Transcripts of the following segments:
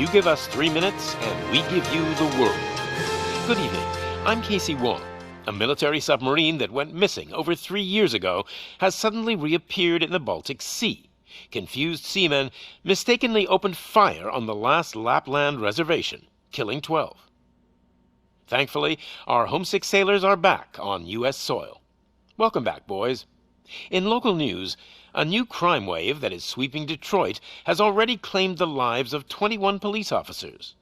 You give us 3 minutes, and we give you the world. Good evening. I'm Casey Wong. A military submarine that went missing over 3 years ago has suddenly reappeared in the Baltic Sea. Confused seamen mistakenly opened fire on the last Lapland reservation, killing 12. Thankfully, our homesick sailors are back on U.S. soil. Welcome back, boys. In local news, a new crime wave that is sweeping Detroit has already claimed the lives of 21 police officers.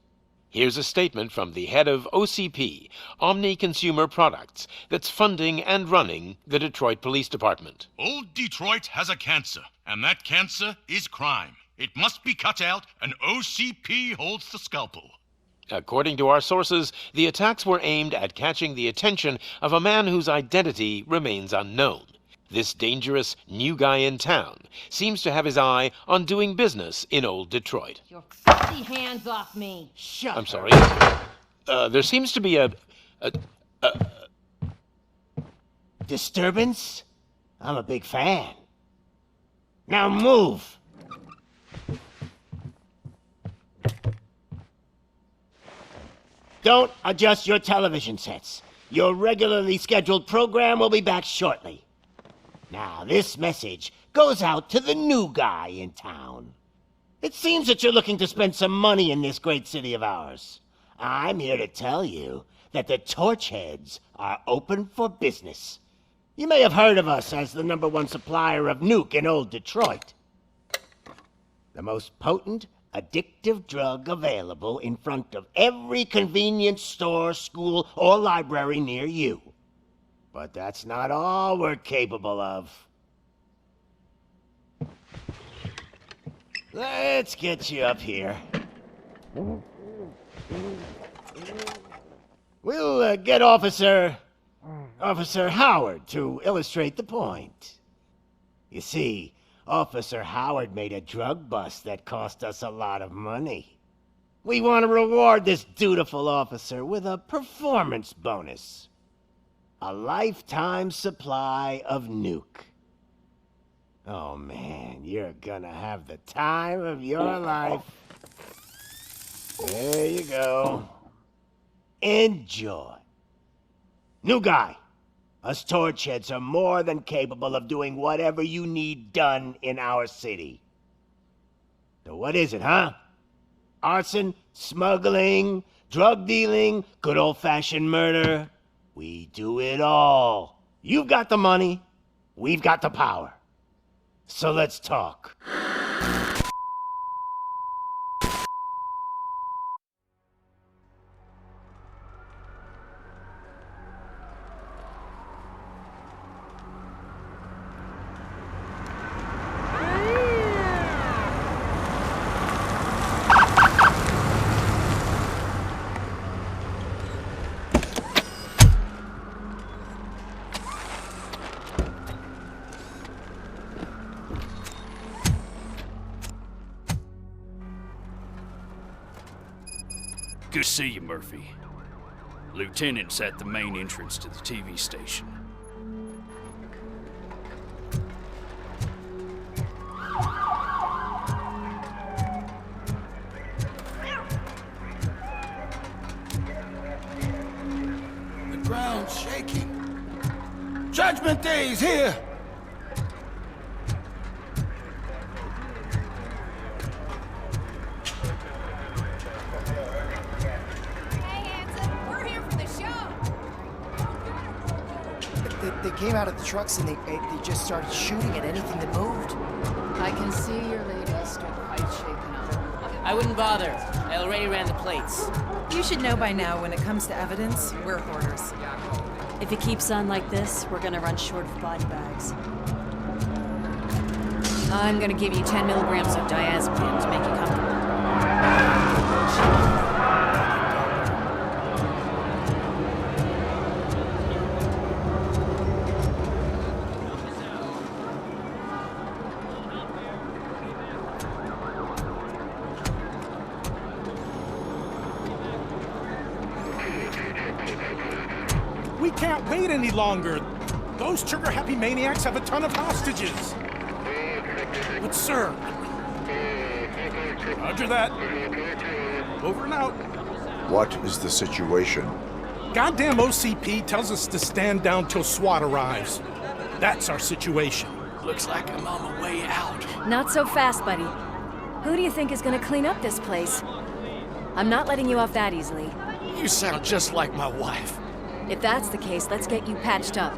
Here's a statement from the head of OCP, Omni Consumer Products, that's funding and running the Detroit Police Department. Old Detroit has a cancer, and that cancer is crime. It must be cut out, and OCP holds the scalpel. According to our sources, the attacks were aimed at catching the attention of a man whose identity remains unknown. This dangerous new guy in town seems to have his eye on doing business in old Detroit. Your filthy hands off me! Shut I'm up. sorry. There seems to be a Disturbance? I'm a big fan. Now move! Don't adjust your television sets. Your regularly scheduled program will be back shortly. Now, this message goes out to the new guy in town. It seems that you're looking to spend some money in this great city of ours. I'm here to tell you that the Torchheads are open for business. You may have heard of us as the #1 supplier of nuke in old Detroit. The most potent, addictive drug available in front of every convenience store, school, or library near you. But that's not all we're capable of. Let's get you up here. We'll get Officer Howard to illustrate the point. You see, Officer Howard made a drug bust that cost us a lot of money. We want to reward this dutiful officer with a performance bonus. A lifetime supply of nuke. Oh man, you're gonna have the time of your life. There you go. Enjoy. New guy, us Torchheads are more than capable of doing whatever you need done in our city. So what is it, huh? Arson, smuggling, drug dealing, good old-fashioned murder? We do it all. You've got the money, we've got the power. So let's talk. Good to see you, Murphy. Lieutenant's at the main entrance to the TV station. The ground's shaking. Judgment Day's here! They came out of the trucks and they just started shooting at anything that moved. I can see your ladies still quite shaken up. I wouldn't bother. I already ran the plates. You should know by now when it comes to evidence, we're hoarders. If it keeps on like this, we're gonna run short of body bags. I'm gonna give you 10 milligrams of diazepam to make you comfortable. We can't wait any longer. Those trigger-happy maniacs have a ton of hostages. But sir... Roger that. Over and out. What is the situation? Goddamn OCP tells us to stand down till SWAT arrives. That's our situation. Looks like I'm on my way out. Not so fast, buddy. Who do you think is gonna clean up this place? I'm not letting you off that easily. You sound just like my wife. If that's the case, let's get you patched up.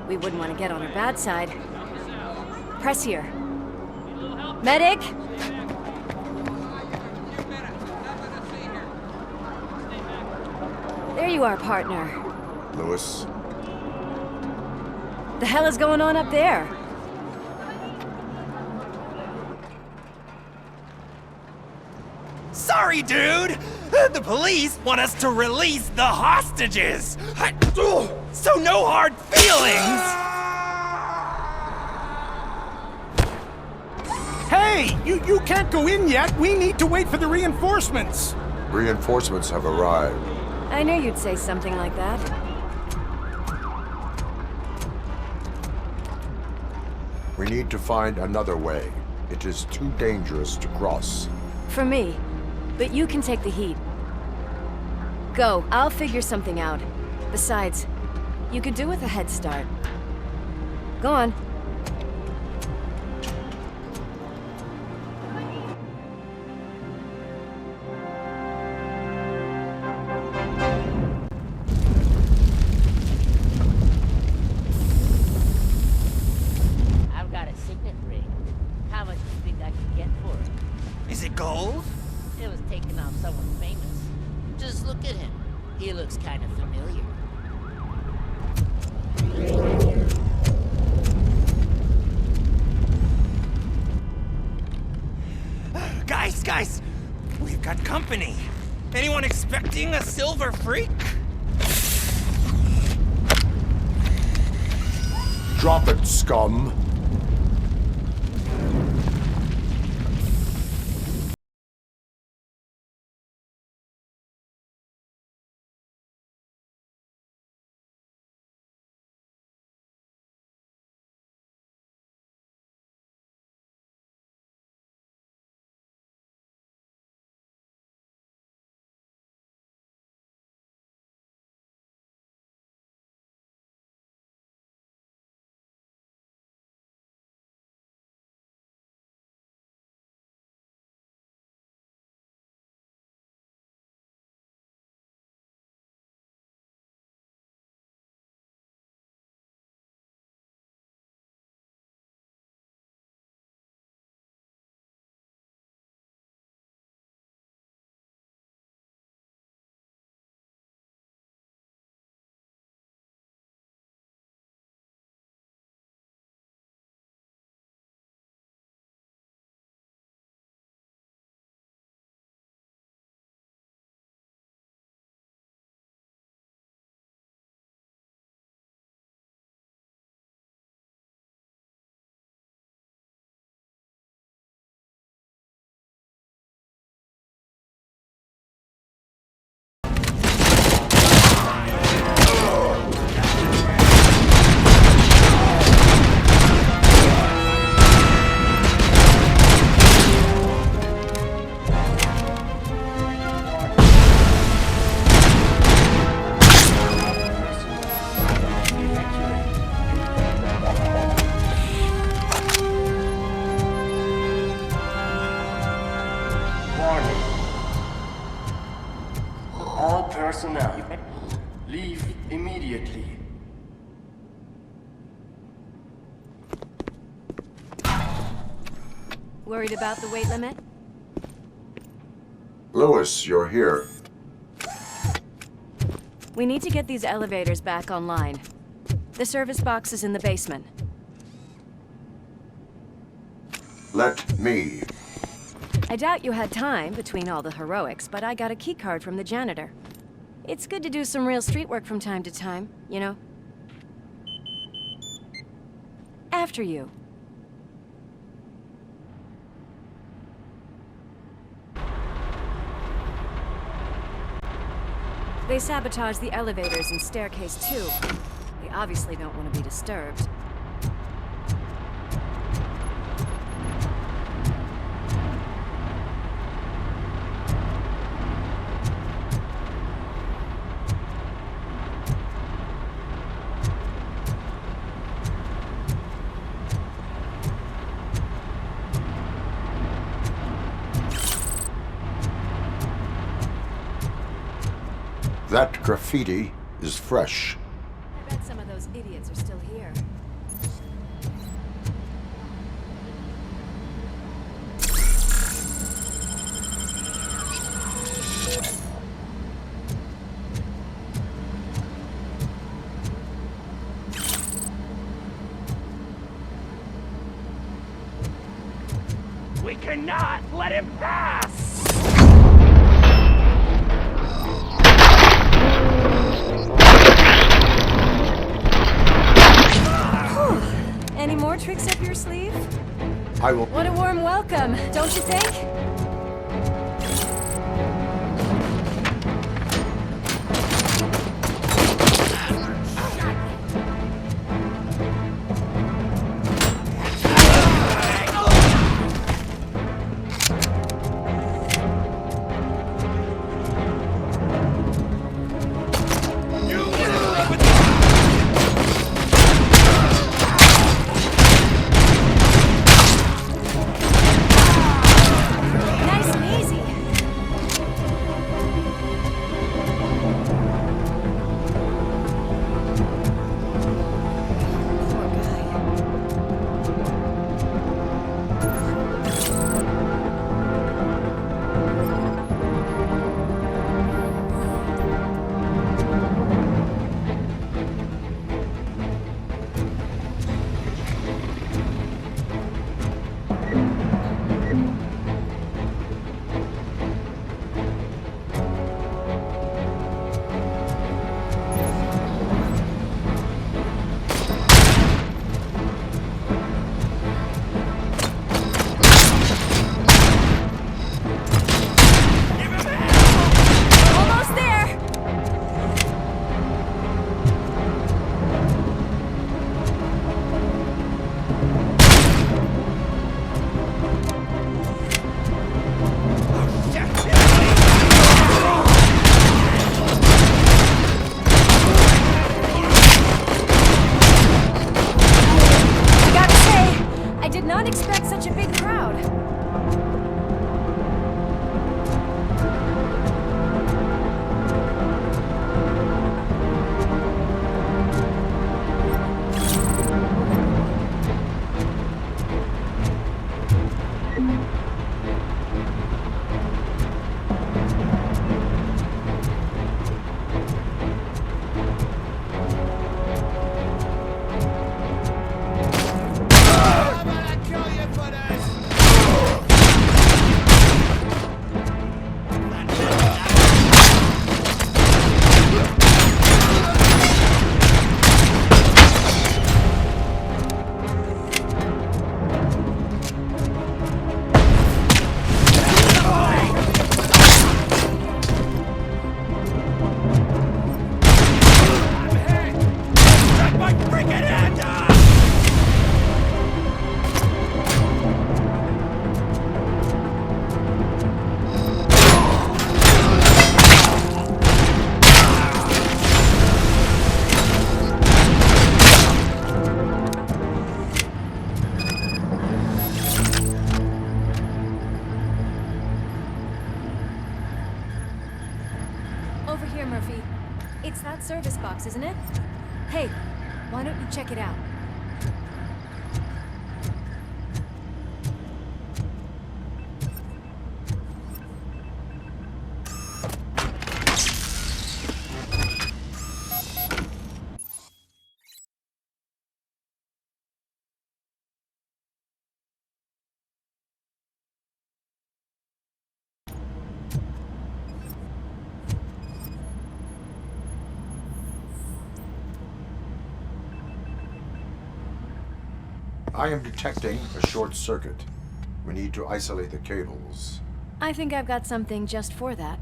We wouldn't want to get on her bad side. Press here. Medic! There you are, partner. Lewis? The hell is going on up there? Sorry, dude! The police want us to release the hostages! So no hard feelings! Hey! You can't go in yet! We need to wait for the reinforcements! Reinforcements have arrived. I knew you'd say something like that. We need to find another way. It is too dangerous to cross. For me. But you can take the heat. Go, I'll figure something out. Besides, you could do with a head start. Go on. I've got a signet ring. How much do you think I could get for it? Is it gold? It was taken off someone famous. Just look at him. He looks kind of familiar. Guys! We've got company. Anyone expecting a silver freak? Drop it, scum! personnel, leave immediately. Worried about the weight limit? Lewis, you're here. We need to get these elevators back online. The service box is in the basement. Let me. I doubt you had time between all the heroics, but I got a keycard from the janitor. It's good to do some real street work from time to time, you know? After you. They sabotaged the elevators and staircase too. They obviously don't want to be disturbed. That graffiti is fresh. I bet some of those idiots are still here. We cannot let him pass! Any more tricks up your sleeve? I will... What a warm welcome, don't you think? Over here, Murphy. It's that service box, isn't it? Hey, why don't you check it out? I am detecting a short circuit. We need to isolate the cables. I think I've got something just for that.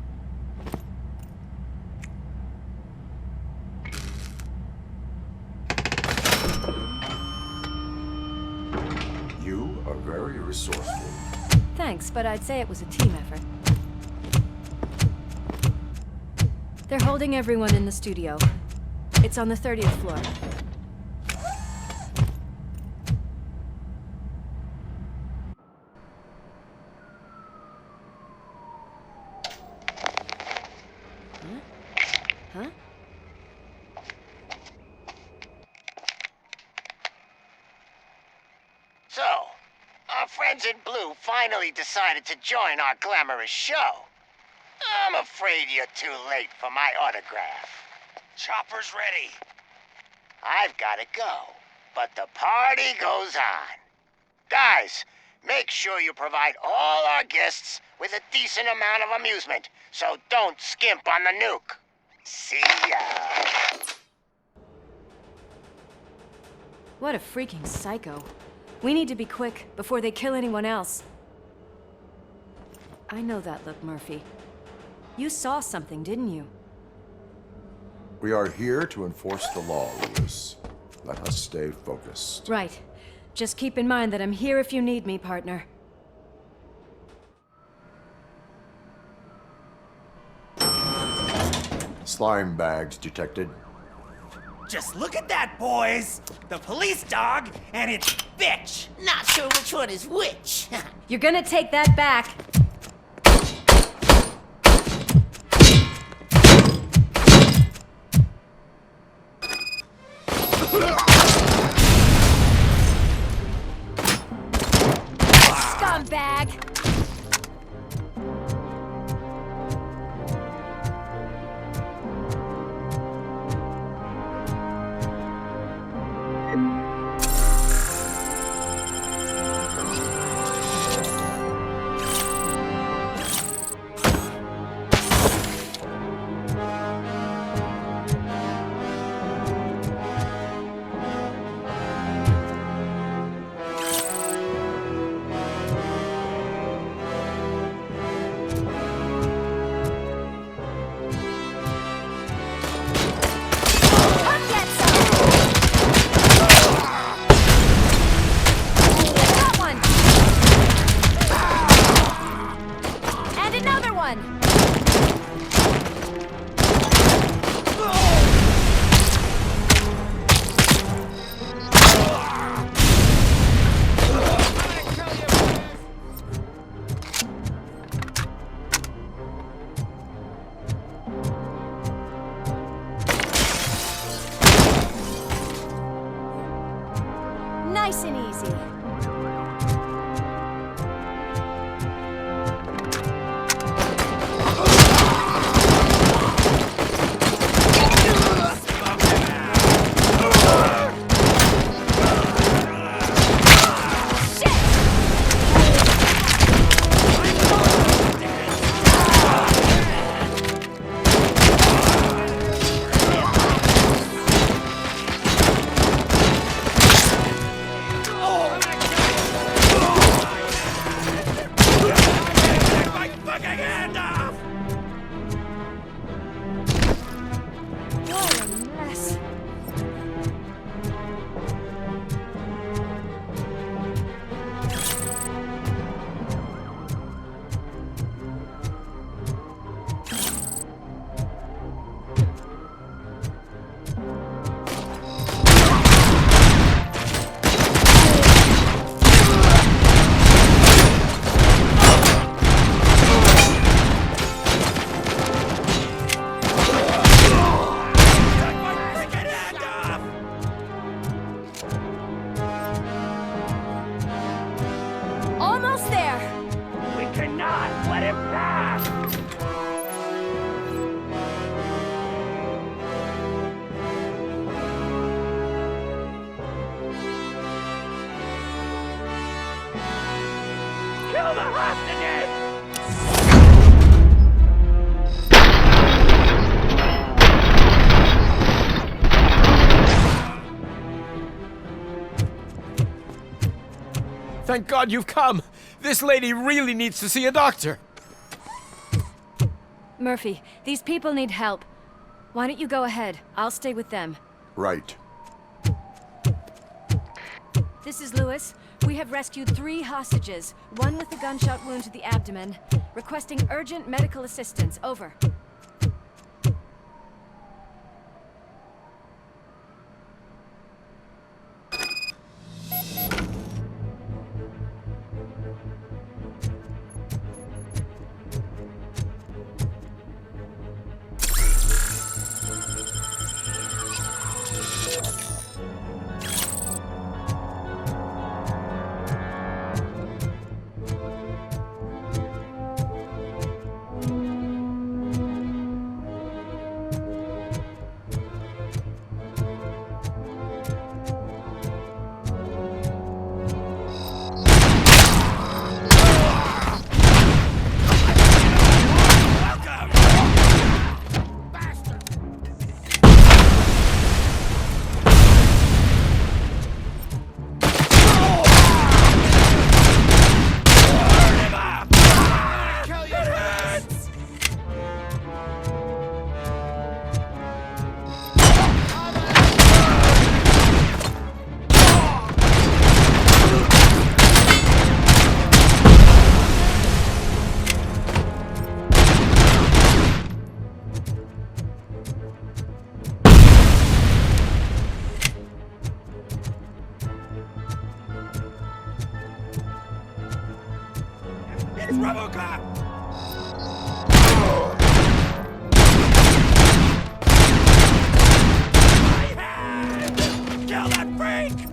You are very resourceful. Thanks, but I'd say it was a team effort. They're holding everyone in the studio. It's on the 30th floor. friends in blue finally decided to join our glamorous show. I'm afraid you're too late for my autograph. Chopper's ready. I've gotta go, but the party goes on. Guys, make sure you provide all our guests with a decent amount of amusement, so don't skimp on the nuke. See ya. What a freaking psycho. We need to be quick before they kill anyone else. I know that look, Murphy. You saw something, didn't you? We are here to enforce the law, Lewis. Let us stay focused. Right. Just keep in mind that I'm here if you need me, partner. Slime bags detected. Just look at that, boys! The police dog and its bitch! Not sure which one is which. You're gonna take that back. Scumbag! Nice and easy. Kill the hostages! Thank God you've come! This lady really needs to see a doctor! Murphy, these people need help. Why don't you go ahead? I'll stay with them. Right. This is Lewis. We have rescued 3 hostages, one with a gunshot wound to the abdomen. Requesting urgent medical assistance. Over. It's Robocop! My hand! Kill that freak!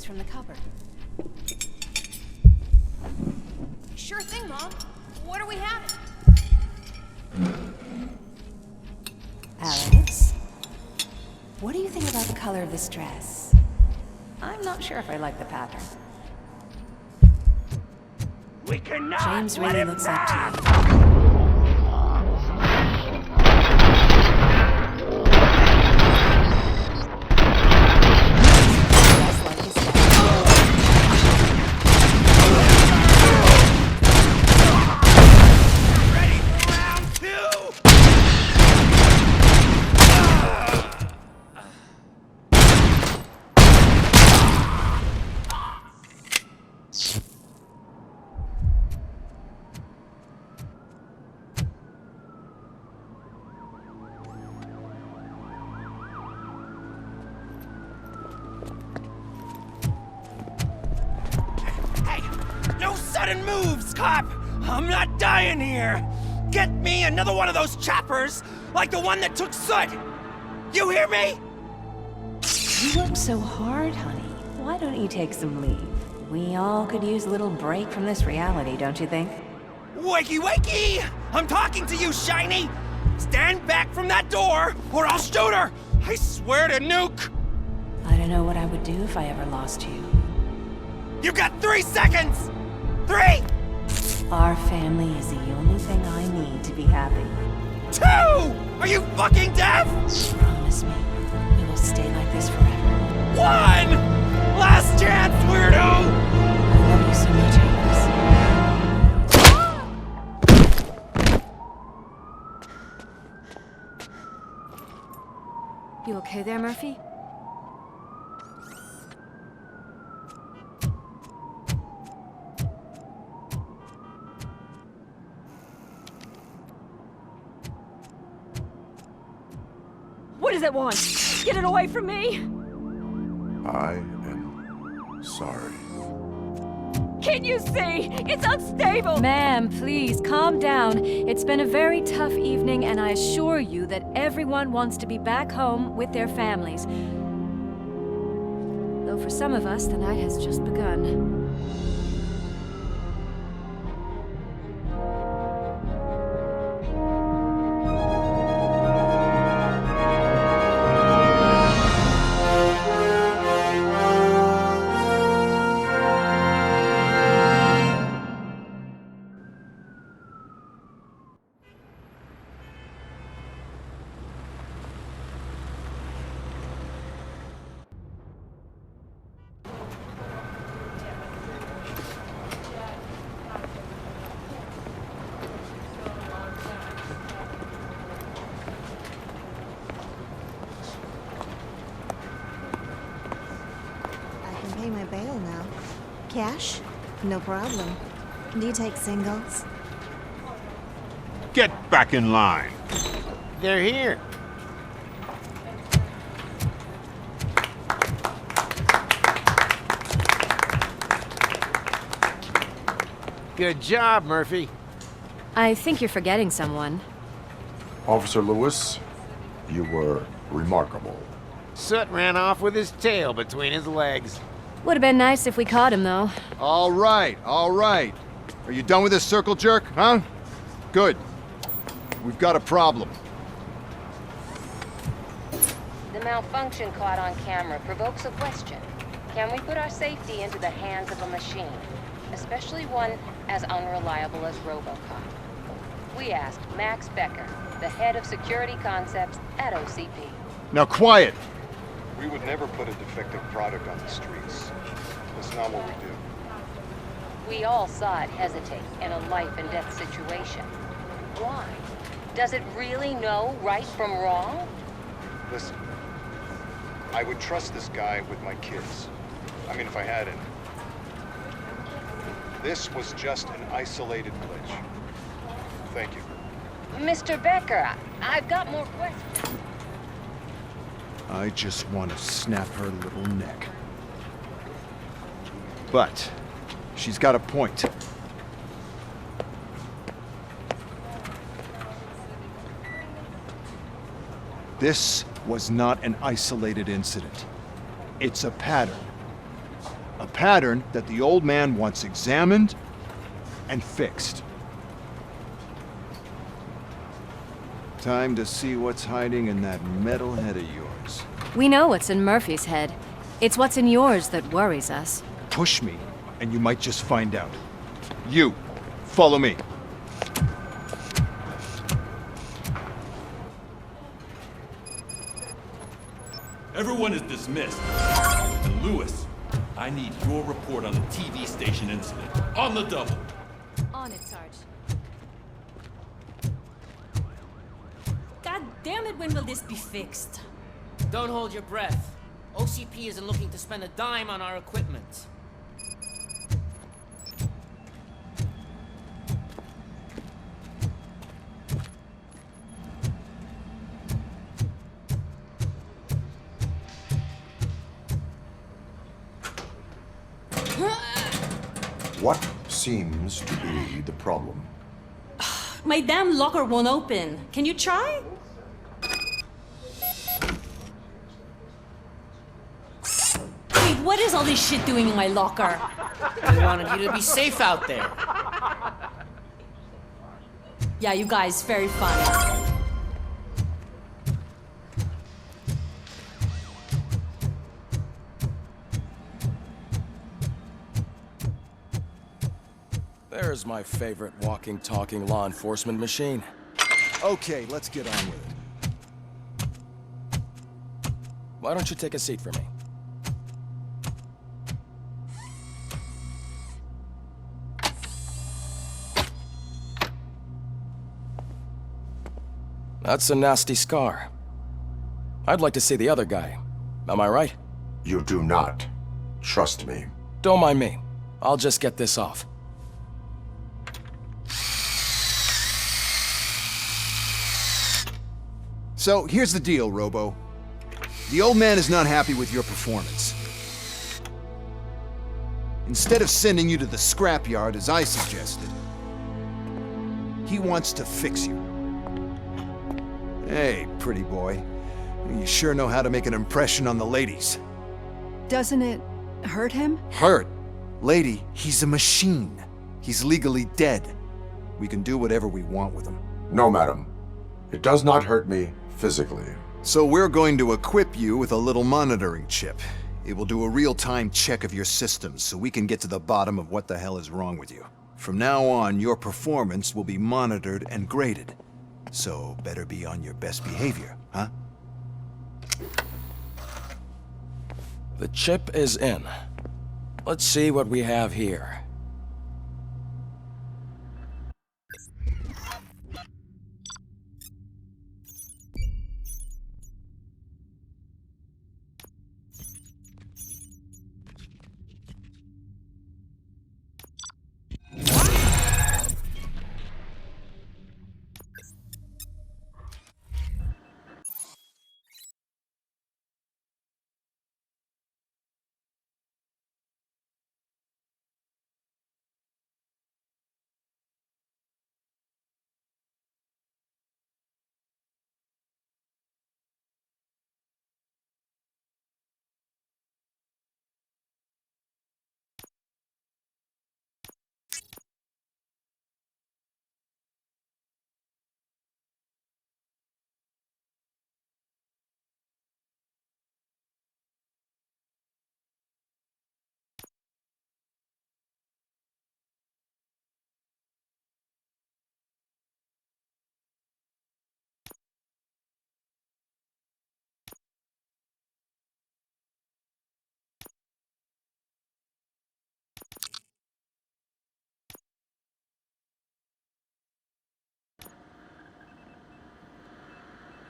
From the cupboard. Sure thing, Mom. What are we having? Alex? What do you think about the color of this dress? I'm not sure if I like the pattern. We cannot James let really him looks back. up to you. Sudden moves, cop! I'm not dying here! Get me another one of those choppers, like the one that took Soot! You hear me? You work so hard, honey. Why don't you take some leave? We all could use a little break from this reality, don't you think? Wakey wakey! I'm talking to you, Shiny! Stand back from that door, or I'll shoot her! I swear to nuke! I don't know what I would do if I ever lost you. You got 3 seconds! 3! Our family is the only thing I need to be happy. 2! Are you fucking deaf? Promise me, we will stay like this forever. 1! Last chance, weirdo! I love you so much, You okay there, Murphy? What does it want? Get it away from me! I am sorry. Can't you see? It's unstable! Ma'am, please, calm down. It's been a very tough evening, and I assure you that everyone wants to be back home with their families. Though for some of us, the night has just begun. Pay my bail now. Cash? No problem. Do you take singles? Get back in line. They're here. Good job, Murphy. I think you're forgetting someone. Officer Lewis, you were remarkable. Soot ran off with his tail between his legs. Would have been nice if we caught him, though. All right, all right. Are you done with this circle jerk, huh? Good. We've got a problem. The malfunction caught on camera provokes a question. Can we put our safety into the hands of a machine, especially one as unreliable as Robocop? We asked Max Becker, the head of security concepts at OCP. Now quiet! We would never put a defective product on the streets. That's not what we do. We all saw it hesitate in a life and death situation. Why? Does it really know right from wrong? Listen, I would trust this guy with my kids. I mean, if I had any. This was just an isolated glitch. Thank you. Mr. Becker, I've got more questions. I just want to snap her little neck. But she's got a point. This was not an isolated incident. It's a pattern. A pattern that the old man wants examined and fixed. Time to see what's hiding in that metal head of yours. We know what's in Murphy's head. It's what's in yours that worries us. Push me, and you might just find out. You, follow me. Everyone is dismissed. And Lewis, I need your report on the TV station incident. On the double. On it, Sarge. God damn it, when will this be fixed? Don't hold your breath. OCP isn't looking to spend a dime on our equipment. What seems to be the problem? My damn locker won't open. Can you try? Wait, what is all this shit doing in my locker? We wanted you to be safe out there. Yeah, you guys, very fun. There's my favorite walking, talking law enforcement machine. Okay, let's get on with it. Why don't you take a seat for me? That's a nasty scar. I'd like to see the other guy. Am I right? You do not. Trust me. Don't mind me. I'll just get this off. So, here's the deal, Robo. The old man is not happy with your performance. Instead of sending you to the scrapyard as I suggested, he wants to fix you. Hey, pretty boy. You sure know how to make an impression on the ladies. Doesn't it hurt him? Hurt? Lady, he's a machine. He's legally dead. We can do whatever we want with him. No, madam. It does not hurt me physically. So we're going to equip you with a little monitoring chip. It will do a real-time check of your systems so we can get to the bottom of what the hell is wrong with you. From now on, your performance will be monitored and graded. So better be on your best behavior, huh? The chip is in. Let's see what we have here.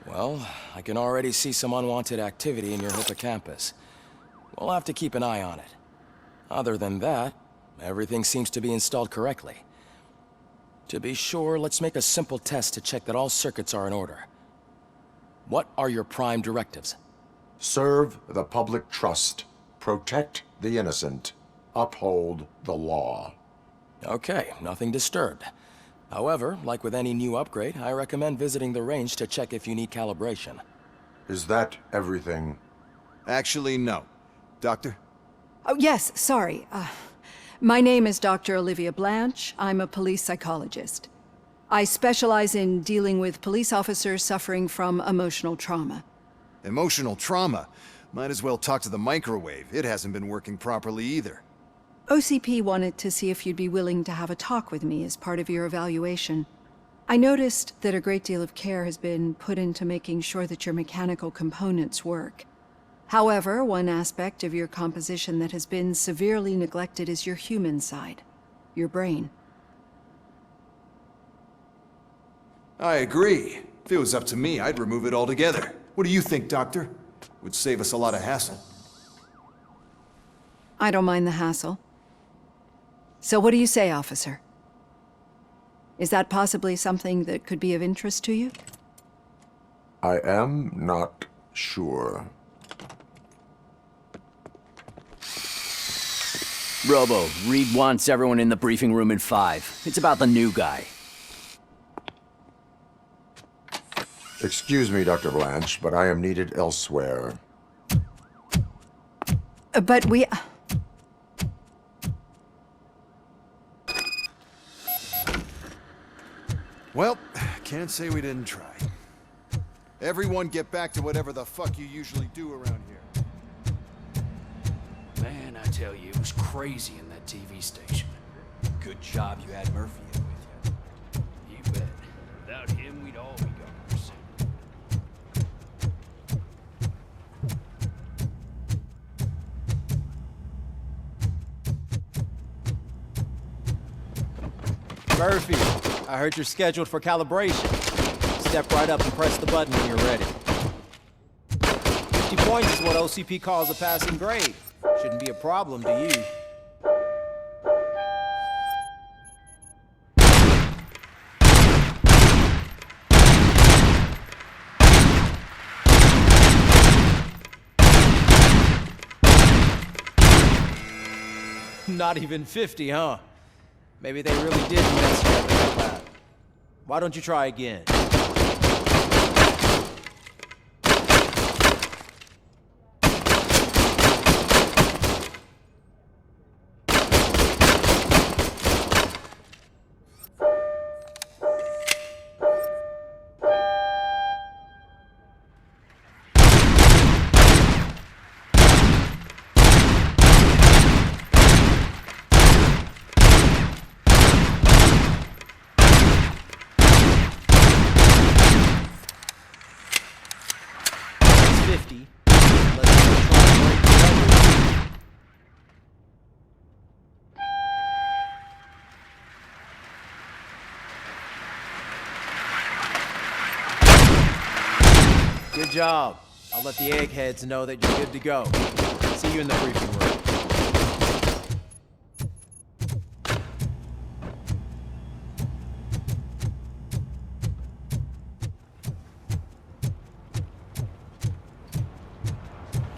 Well, I can already see some unwanted activity in your hippocampus. We'll have to keep an eye on it. Other than that, everything seems to be installed correctly. To be sure, let's make a simple test to check that all circuits are in order. What are your prime directives? Serve the public trust. Protect the innocent. Uphold the law. Okay, nothing disturbed. However, like with any new upgrade, I recommend visiting the range to check if you need calibration. Is that everything? Actually, no. Doctor? Oh, yes, sorry. My name is Dr. Olivia Blanche. I'm a police psychologist. I specialize in dealing with police officers suffering from emotional trauma. Emotional trauma? Might as well talk to the microwave. It hasn't been working properly either. OCP wanted to see if you'd be willing to have a talk with me as part of your evaluation. I noticed that a great deal of care has been put into making sure that your mechanical components work. However, one aspect of your composition that has been severely neglected is your human side, your brain. I agree. If it was up to me, I'd remove it altogether. What do you think, Doctor? Would save us a lot of hassle. I don't mind the hassle. So what do you say, officer? Is that possibly something that could be of interest to you? I am not sure. Robo, Reed wants everyone in the briefing room in 5. It's about the new guy. Excuse me, Dr. Blanche, but I am needed elsewhere. But we... Well, can't say we didn't try. Everyone get back to whatever the fuck you usually do around here. Man, I tell you, it was crazy in that TV station. Good job you had Murphy in with you. You bet. Without him, we'd all be goners. Murphy, I heard you're scheduled for calibration. Step right up and press the button when you're ready. 50 points is what OCP calls a passing grade. Shouldn't be a problem to you. Not even 50, huh? Maybe they really did mess you up in that lab. Why don't you try again? Good job. I'll let the eggheads know that you're good to go. See you in the briefing room.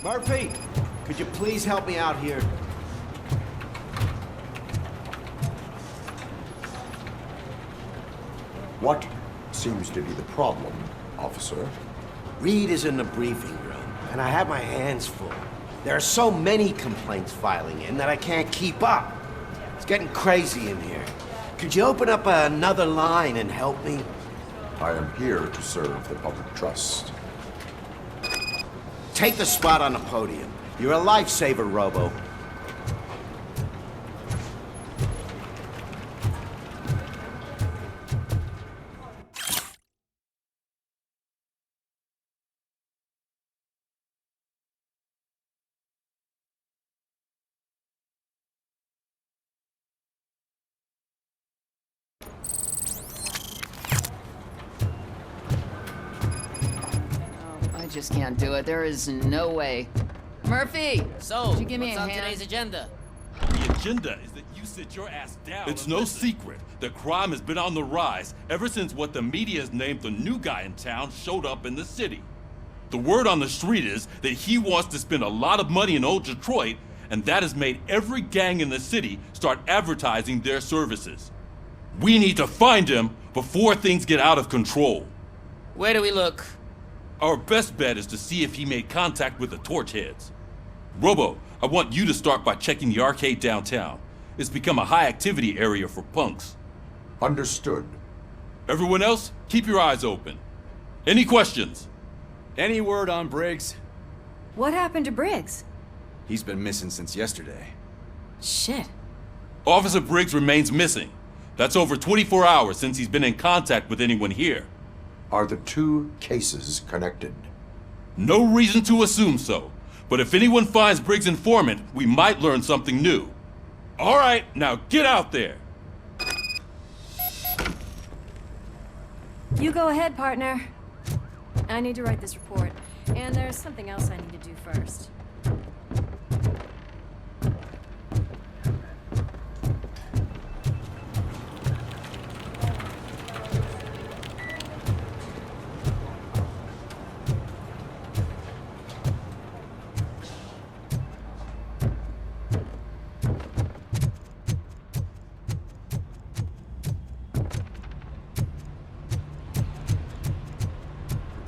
Murphy, could you please help me out here? What seems to be the problem, officer? Reed is in the briefing room, and I have my hands full. There are so many complaints filing in that I can't keep up. It's getting crazy in here. Could you open up another line and help me? I am here to serve the public trust. Take the spot on the podium. You're a lifesaver, Robo. I just can't do it. There is no way. Murphy! So, could you give me what's a on hand? today's agenda? The agenda is that you sit your ass down. It's no secret that crime has been on the rise ever since what the media has named the new guy in town showed up in the city. The word on the street is that he wants to spend a lot of money in old Detroit, and that has made every gang in the city start advertising their services. We need to find him before things get out of control. Where do we look? Our best bet is to see if he made contact with the Torchheads. Robo, I want you to start by checking the arcade downtown. It's become a high-activity area for punks. Understood. Everyone else, keep your eyes open. Any questions? Any word on Briggs? What happened to Briggs? He's been missing since yesterday. Shit. Officer Briggs remains missing. That's over 24 hours since he's been in contact with anyone here. Are the two cases connected? No reason to assume so. But if anyone finds Briggs' informant, we might learn something new. All right, now get out there. You go ahead, partner. I need to write this report, and there's something else I need to do first.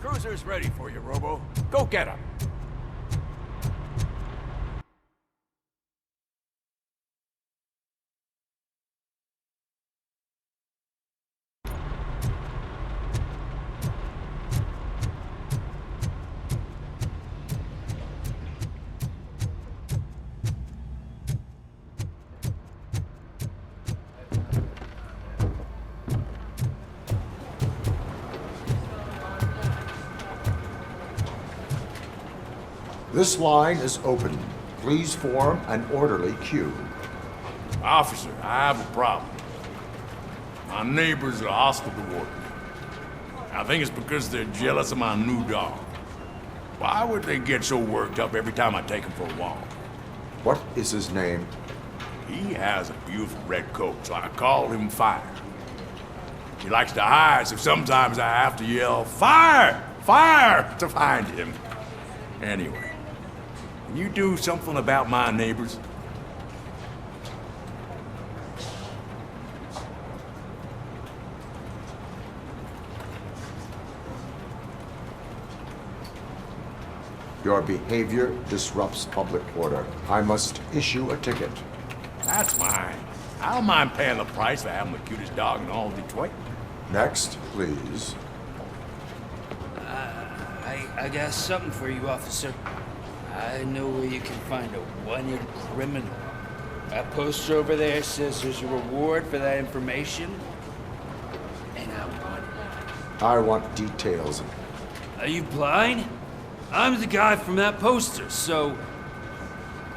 Cruiser's ready for you, Robo. Go get him. This line is open. Please form an orderly queue. Officer, I have a problem. My neighbors are hostile toward me. I think it's because they're jealous of my new dog. Why would they get so worked up every time I take him for a walk? What is his name? He has a beautiful red coat, so I call him Fire. He likes to hide, so sometimes I have to yell, "Fire! Fire!" to find him. Anyway, can you do something about my neighbors? Your behavior disrupts public order. I must issue a ticket. That's fine. I don't mind paying the price for having the cutest dog in all of Detroit. Next, please. I got something for you, officer. I know where you can find a wanted criminal. That poster over there says there's a reward for that information, and I want it. I want details. Are you blind? I'm the guy from that poster, so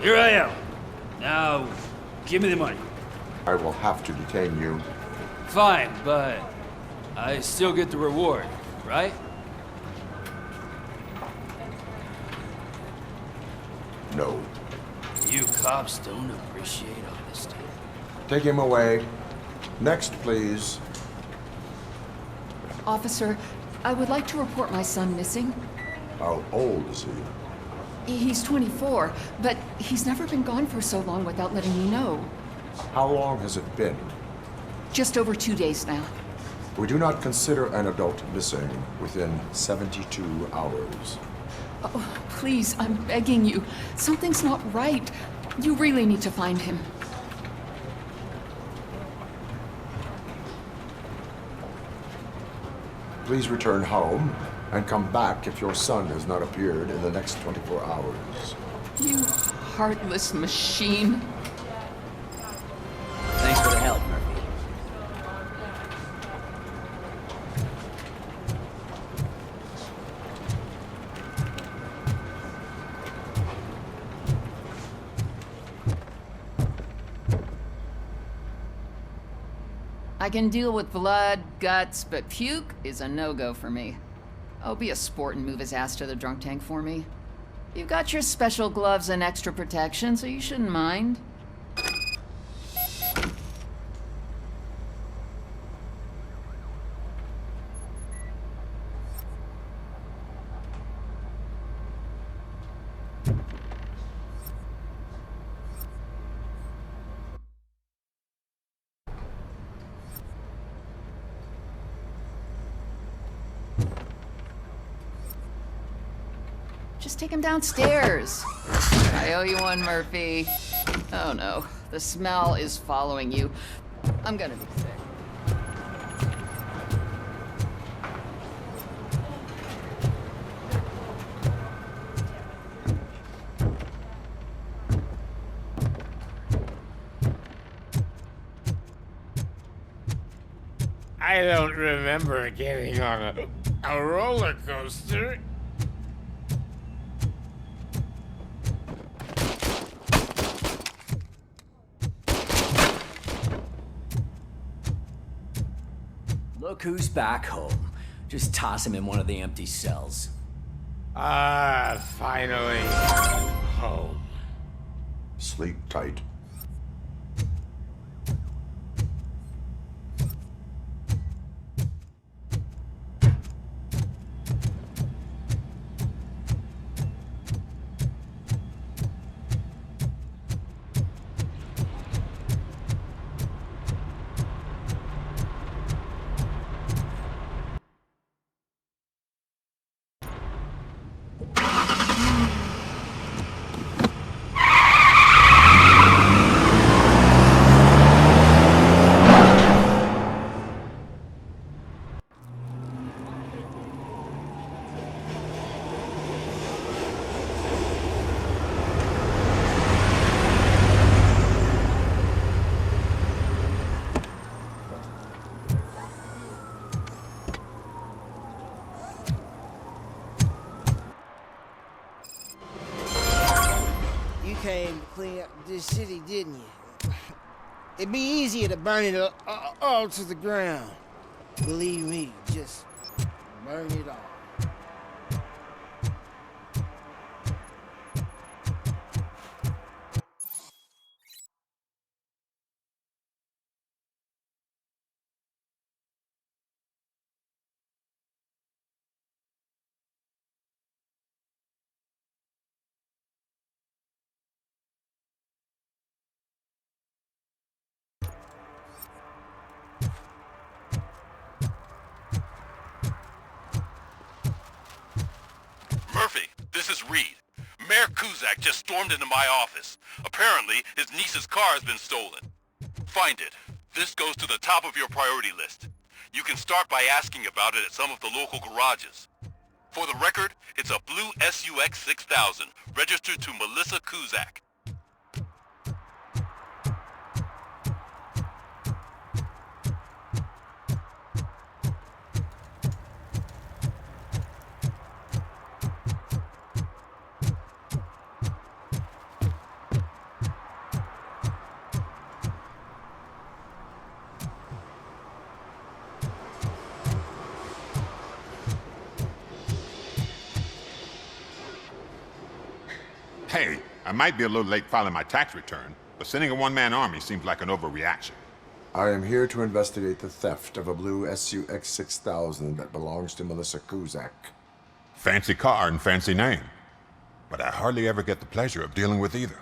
here I am. Now, give me the money. I will have to detain you. Fine, but I still get the reward, right? No. You cops don't appreciate honesty. Take him away. Next, please. Officer, I would like to report my son missing. How old is he? He's 24, but he's never been gone for so long without letting me know. How long has it been? Just over 2 days now. We do not consider an adult missing within 72 hours. Oh, please, I'm begging you. Something's not right. You really need to find him. Please return home and come back if your son has not appeared in the next 24 hours. You heartless machine. Thanks for the help, Murphy. I can deal with blood, guts, but puke is a no-go for me. Oh, be a sport and move his ass to the drunk tank for me. You've got your special gloves and extra protection, so you shouldn't mind. Just take him downstairs. I owe you one, Murphy. Oh no, the smell is following you. I'm gonna be sick. I don't remember getting on a roller coaster. Look who's back home. Just toss him in one of the empty cells. Ah, finally. Home. Sleep tight. came to clean up this city, didn't you? It'd be easier to burn it all to the ground. Believe me, just burn it all. Murphy, this is Reed. Mayor Kuzak just stormed into my office. Apparently, his niece's car has been stolen. Find it. This goes to the top of your priority list. You can start by asking about it at some of the local garages. For the record, it's a blue SUX 6000, registered to Melissa Kuzak. Hey, I might be a little late filing my tax return, but sending a one-man army seems like an overreaction. I am here to investigate the theft of a blue SUX 6000 that belongs to Melissa Kuzak. Fancy car and fancy name, but I hardly ever get the pleasure of dealing with either.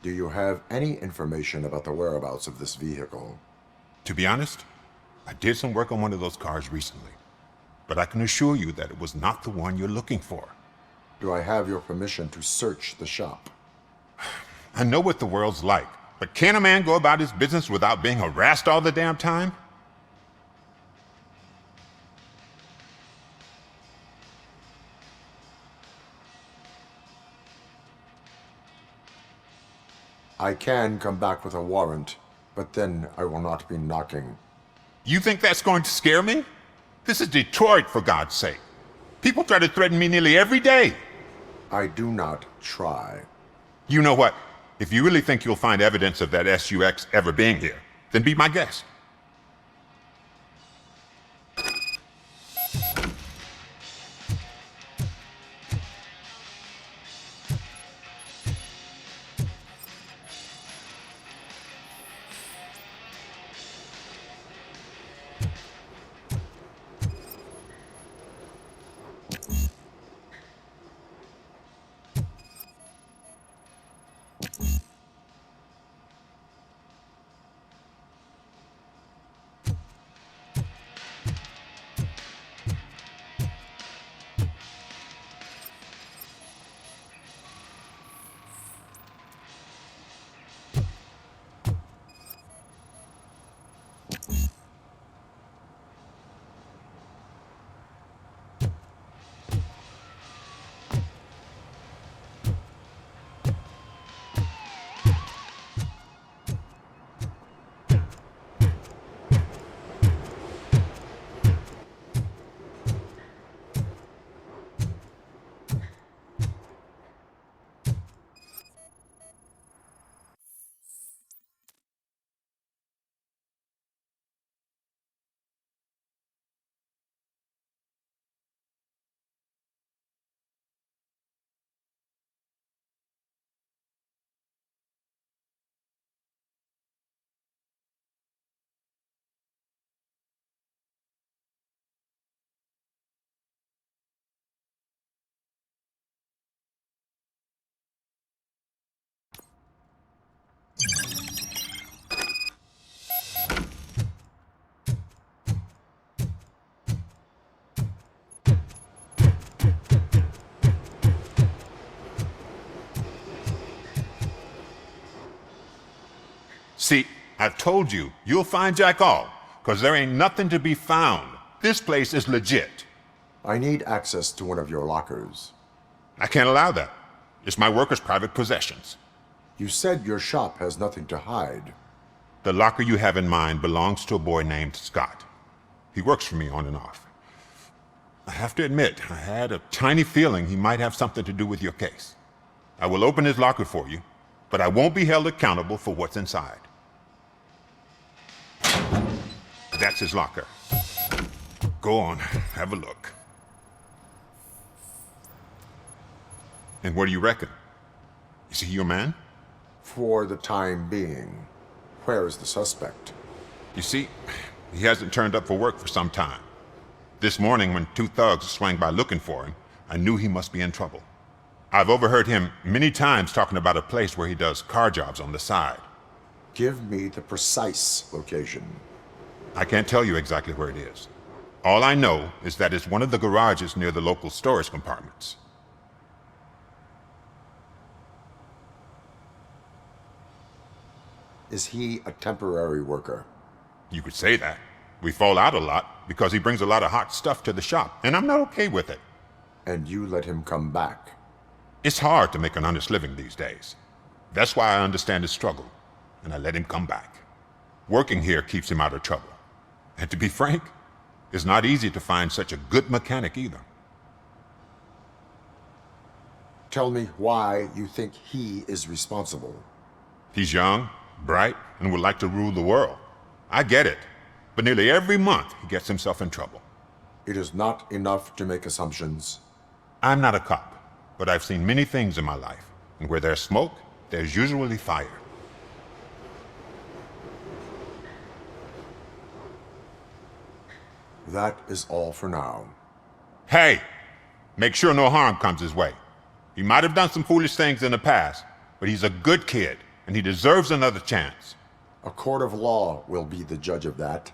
Do you have any information about the whereabouts of this vehicle? To be honest, I did some work on one of those cars recently, but I can assure you that it was not the one you're looking for. Do I have your permission to search the shop? I know what the world's like, but can a man go about his business without being harassed all the damn time? I can come back with a warrant, but then I will not be knocking. You think that's going to scare me? This is Detroit, for God's sake. People try to threaten me nearly every day. I do not try. You know what? If you really think you'll find evidence of that SUX ever being here, then be my guest. See, I've told you, you'll find Jack All, because there ain't nothing to be found. This place is legit. I need access to one of your lockers. I can't allow that. It's my workers' private possessions. You said your shop has nothing to hide. The locker you have in mind belongs to a boy named Scott. He works for me on and off. I have to admit, I had a tiny feeling he might have something to do with your case. I will open his locker for you, but I won't be held accountable for what's inside. That's his locker. Go on, have a look. And what do you reckon? Is he your man? For the time being. Where is the suspect? You see, he hasn't turned up for work for some time. This morning, when 2 thugs swang by looking for him, I knew he must be in trouble. I've overheard him many times talking about a place where he does car jobs on the side. Give me the precise location. I can't tell you exactly where it is. All I know is that it's one of the garages near the local storage compartments. Is he a temporary worker? You could say that. We fall out a lot because he brings a lot of hot stuff to the shop, and I'm not okay with it. And you let him come back? It's hard to make an honest living these days. That's why I understand his struggle, and I let him come back. Working here keeps him out of trouble. And to be frank, it's not easy to find such a good mechanic either. Tell me why you think he is responsible. He's young, bright, and would like to rule the world. I get it, but nearly every month he gets himself in trouble. It is not enough to make assumptions. I'm not a cop, but I've seen many things in my life, and where there's smoke, there's usually fire. That is all for now. Hey! Make sure no harm comes his way. He might have done some foolish things in the past, but he's a good kid, and he deserves another chance. A court of law will be the judge of that.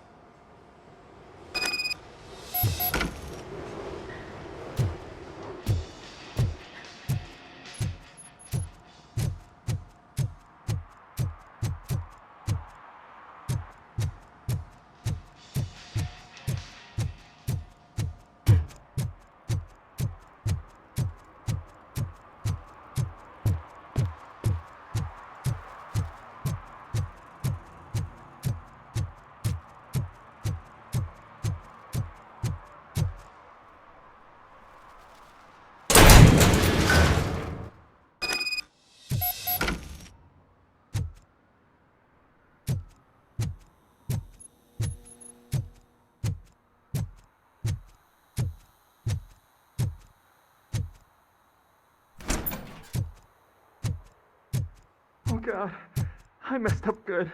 Oh God, I messed up good.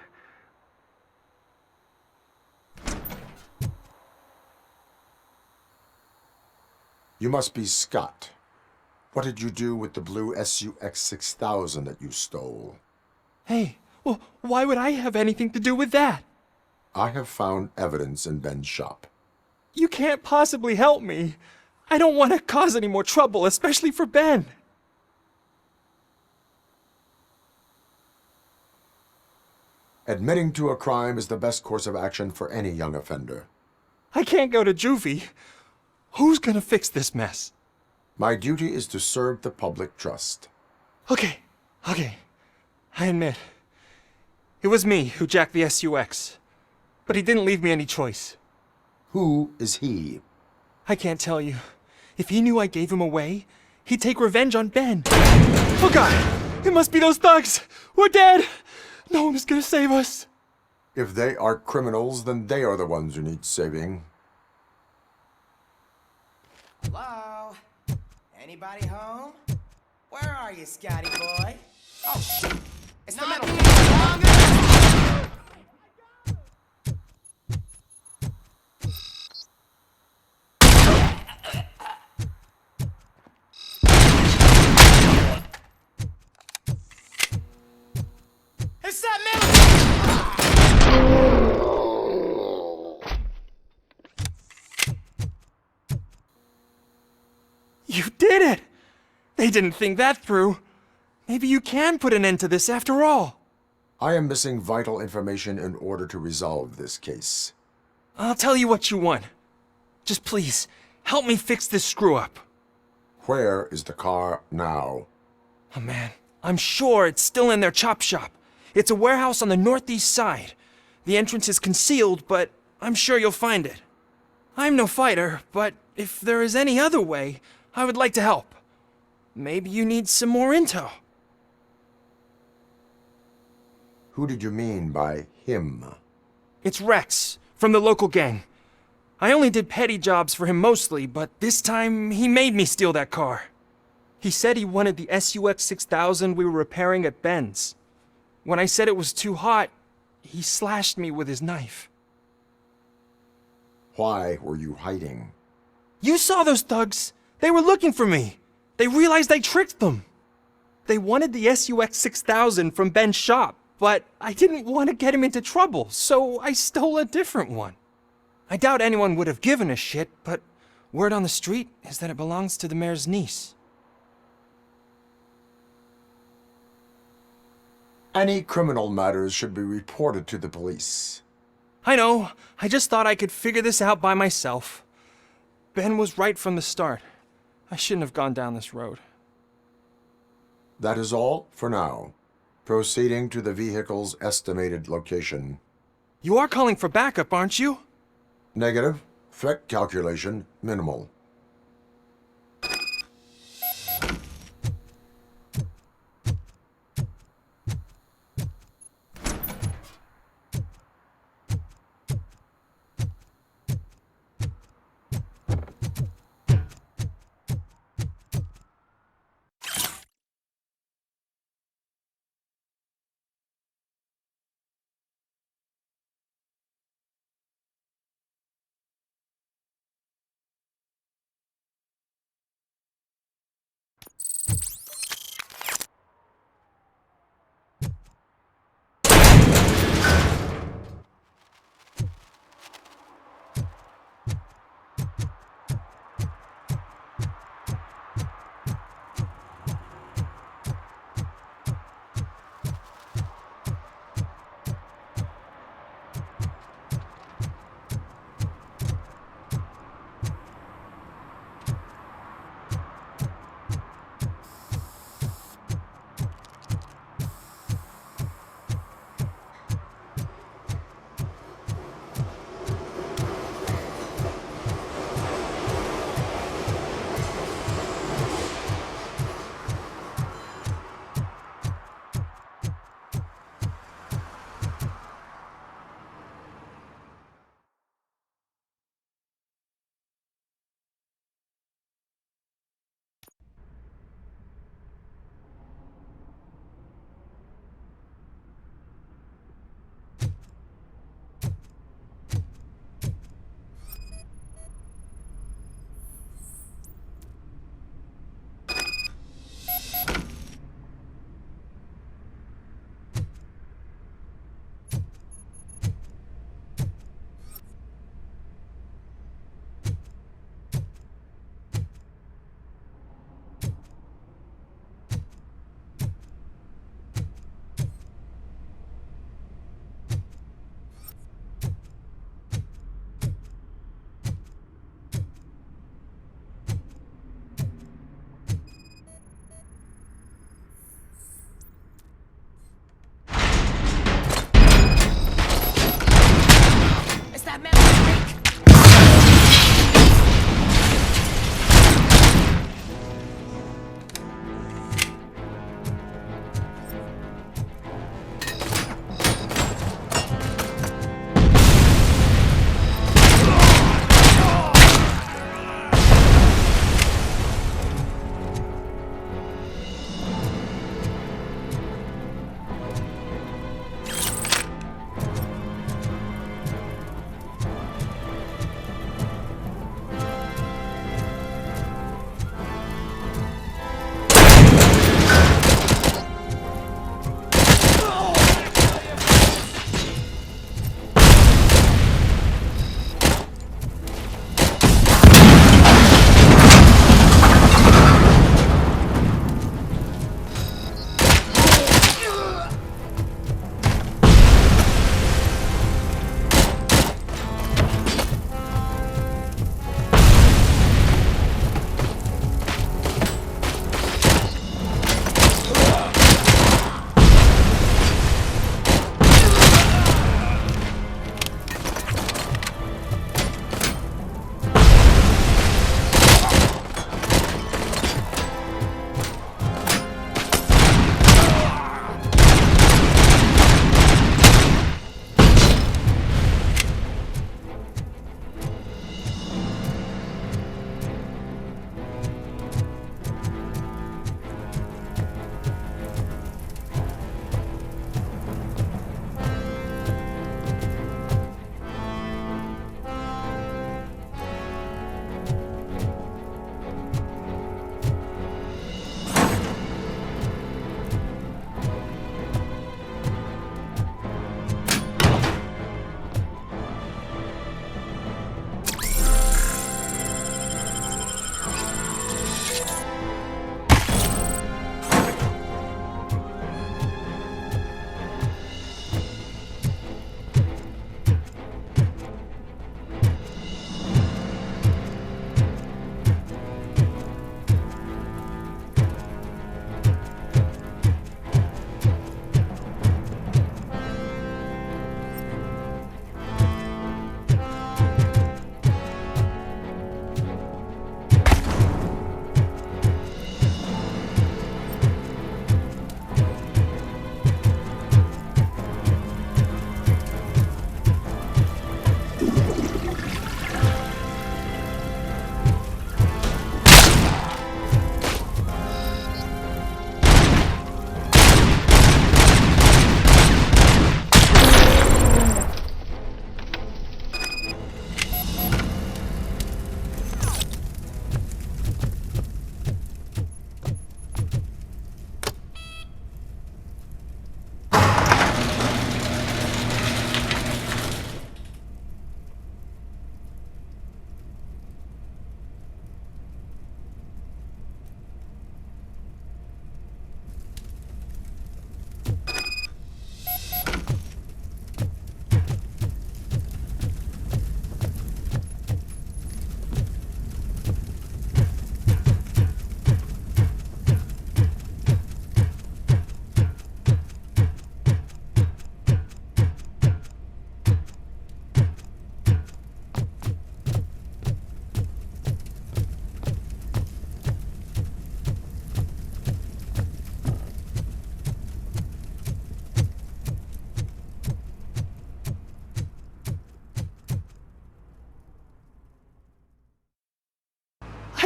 You must be Scott. What did you do with the blue SUX 6000 that you stole? Hey, well, why would I have anything to do with that? I have found evidence in Ben's shop. You can't possibly help me. I don't want to cause any more trouble, especially for Ben. Admitting to a crime is the best course of action for any young offender. I can't go to juvie. Who's gonna fix this mess? My duty is to serve the public trust. Okay. I admit. It was me who jacked the SUX. But he didn't leave me any choice. Who is he? I can't tell you. If he knew I gave him away, he'd take revenge on Ben. Oh God! It must be those thugs! We're dead! No one is gonna save us. If they are criminals, then they are the ones who need saving. Hello? Anybody home? Where are you, Scotty boy? Oh, shit! It's the metal. It's that metal. You did it! They didn't think that through. Maybe you can put an end to this after all. I am missing vital information in order to resolve this case. I'll tell you what you want. Just please, help me fix this screw-up. Where is the car now? Oh man, I'm sure it's still in their chop shop. It's a warehouse on the northeast side. The entrance is concealed, but I'm sure you'll find it. I'm no fighter, but if there is any other way, I would like to help. Maybe you need some more intel. Who did you mean by him? It's Rex, from the local gang. I only did petty jobs for him mostly, but this time he made me steal that car. He said he wanted the SUX 6000 we were repairing at Ben's. When I said it was too hot, he slashed me with his knife. Why were you hiding? You saw those thugs! They were looking for me! They realized I tricked them! They wanted the SUX 6000 from Ben's shop, but I didn't want to get him into trouble, so I stole a different one. I doubt anyone would have given a shit, but word on the street is that it belongs to the mayor's niece. Any criminal matters should be reported to the police. I know. I just thought I could figure this out by myself. Ben was right from the start. I shouldn't have gone down this road. That is all for now. Proceeding to the vehicle's estimated location. You are calling for backup, aren't you? Negative. Threat calculation minimal.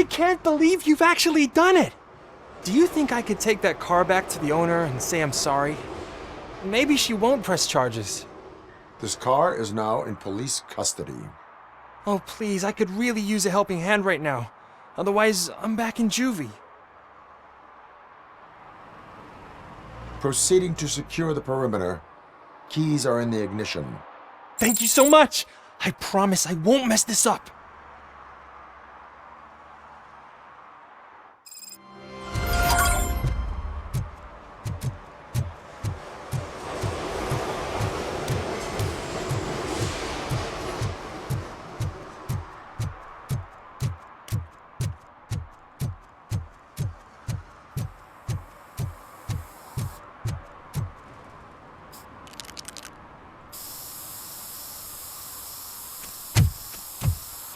can't believe you've actually done it! Do you think I could take that car back to the owner and say I'm sorry? Maybe she won't press charges. This car is now in police custody. Oh, please, I could really use a helping hand right now. Otherwise, I'm back in juvie. Proceeding to secure the perimeter. Keys are in the ignition. Thank you so much! I promise I won't mess this up.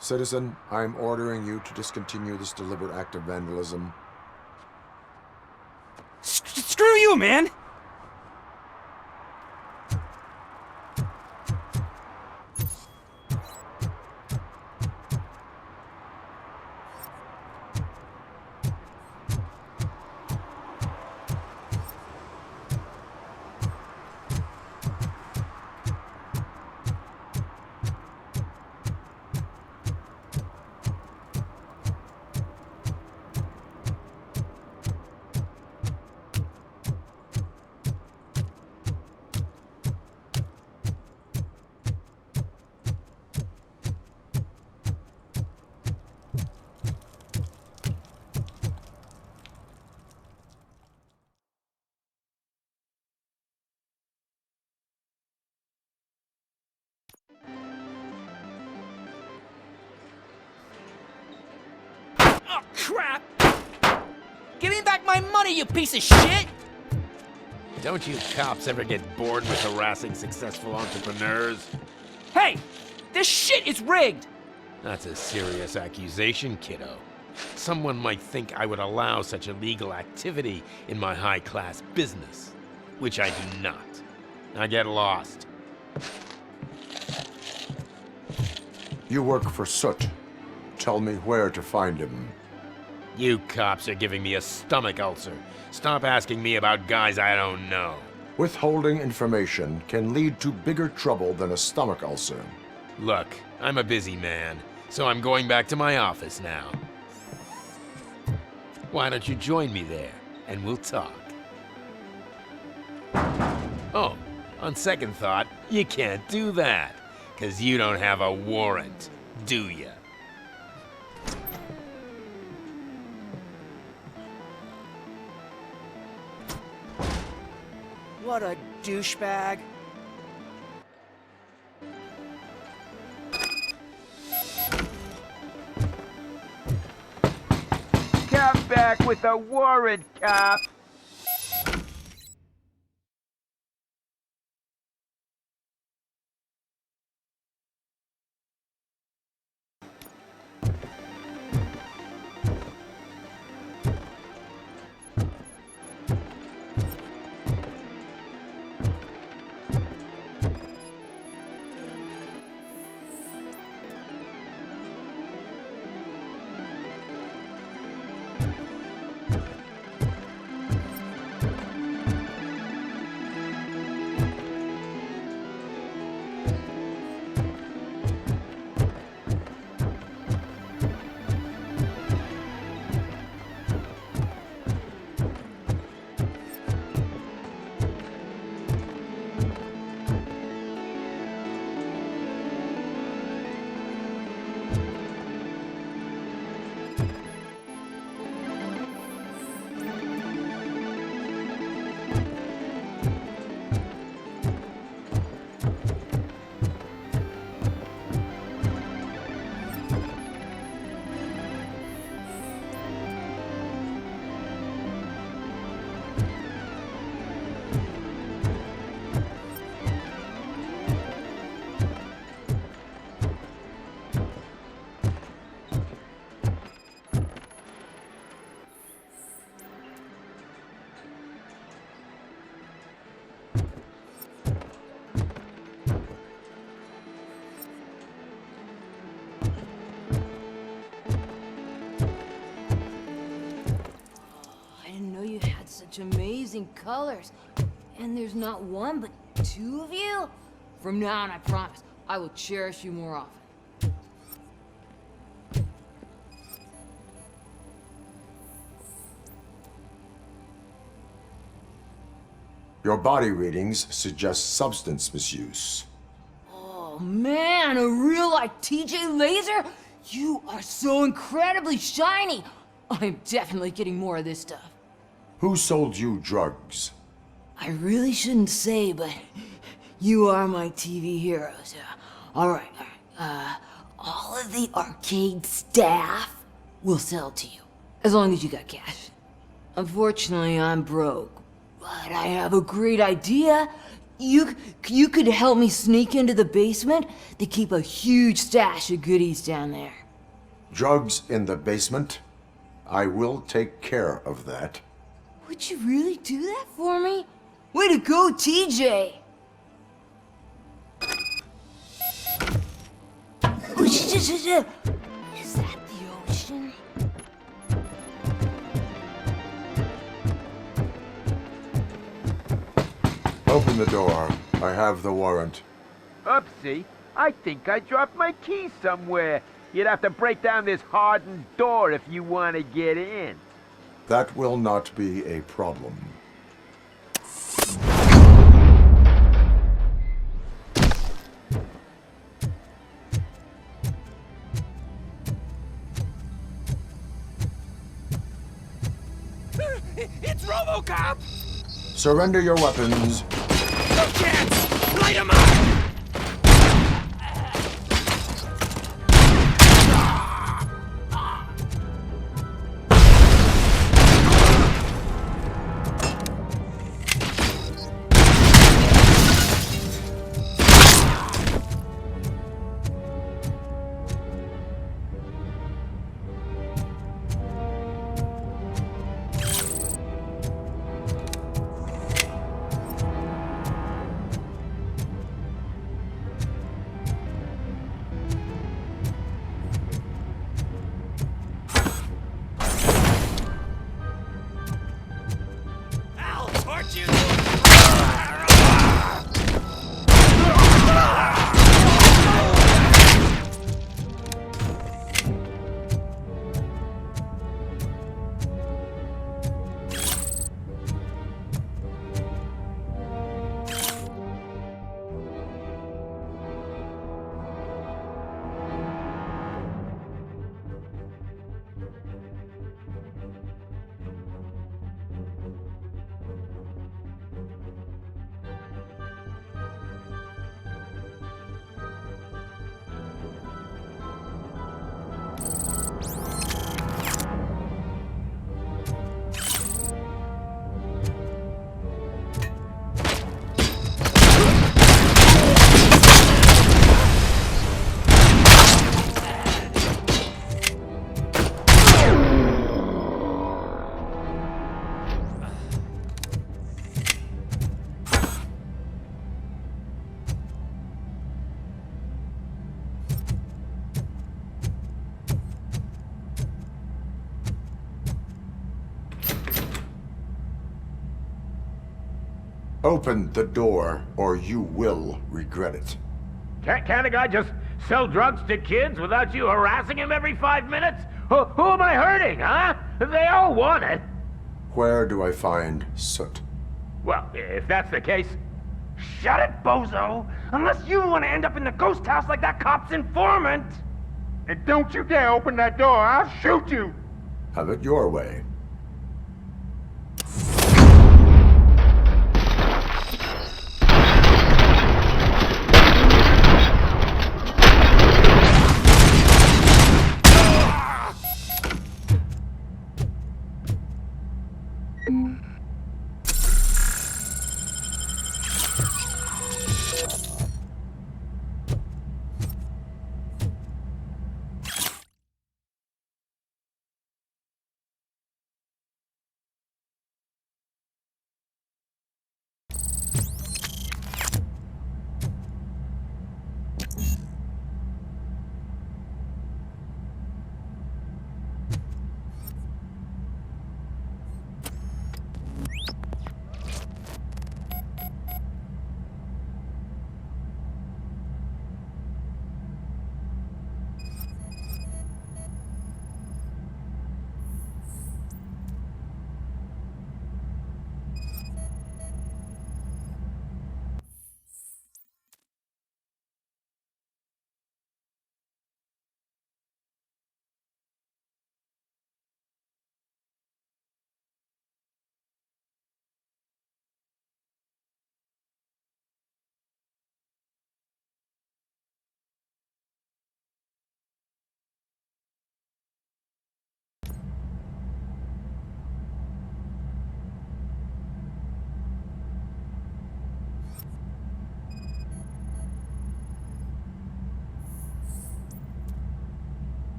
Citizen, I'm ordering you to discontinue this deliberate act of vandalism. Screw you, man! Oh, crap! Give me back my money, you piece of shit! Don't you cops ever get bored with harassing successful entrepreneurs? Hey! This shit is rigged! That's a serious accusation, kiddo. Someone might think I would allow such illegal activity in my high-class business, which I do not. Now get lost. You work for Soot. Tell me where to find him. You cops are giving me a stomach ulcer. Stop asking me about guys I don't know. Withholding information can lead to bigger trouble than a stomach ulcer. Look, I'm a busy man, so I'm going back to my office now. Why don't you join me there, and we'll talk. Oh, on second thought, you can't do that, 'cause you don't have a warrant, do ya? What a douchebag. Come back with a warrant, cop! such amazing colors. And there's not one, but two of you? From now on, I promise, I will cherish you more often. Your body readings suggest substance misuse. Oh man, a real-life TJ Laser? You are so incredibly shiny! I'm definitely getting more of this stuff. Who sold you drugs? I really shouldn't say, but you are my TV heroes. Alright. All of the arcade staff will sell to you, as long as you got cash. Unfortunately, I'm broke, but I have a great idea. You could help me sneak into the basement. They keep a huge stash of goodies down there. Drugs in the basement? I will take care of that. Would you really do that for me? Way to go, TJ! Is that the ocean? Open the door. I have the warrant. Oopsie. I think I dropped my keys somewhere. You'd have to break down this hardened door if you want to get in. That will not be a problem. It's Robocop! Surrender your weapons. No chance! Light him up! Open the door, or you will regret it. Can't a guy just sell drugs to kids without you harassing him every 5 minutes? Who am I hurting, huh? They all want it. Where do I find Soot? Well, if that's the case, shut it, bozo! Unless you want to end up in the ghost house like that cop's informant! And don't you dare open that door, I'll shoot you! Have it your way.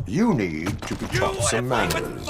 You need to be taught some manners.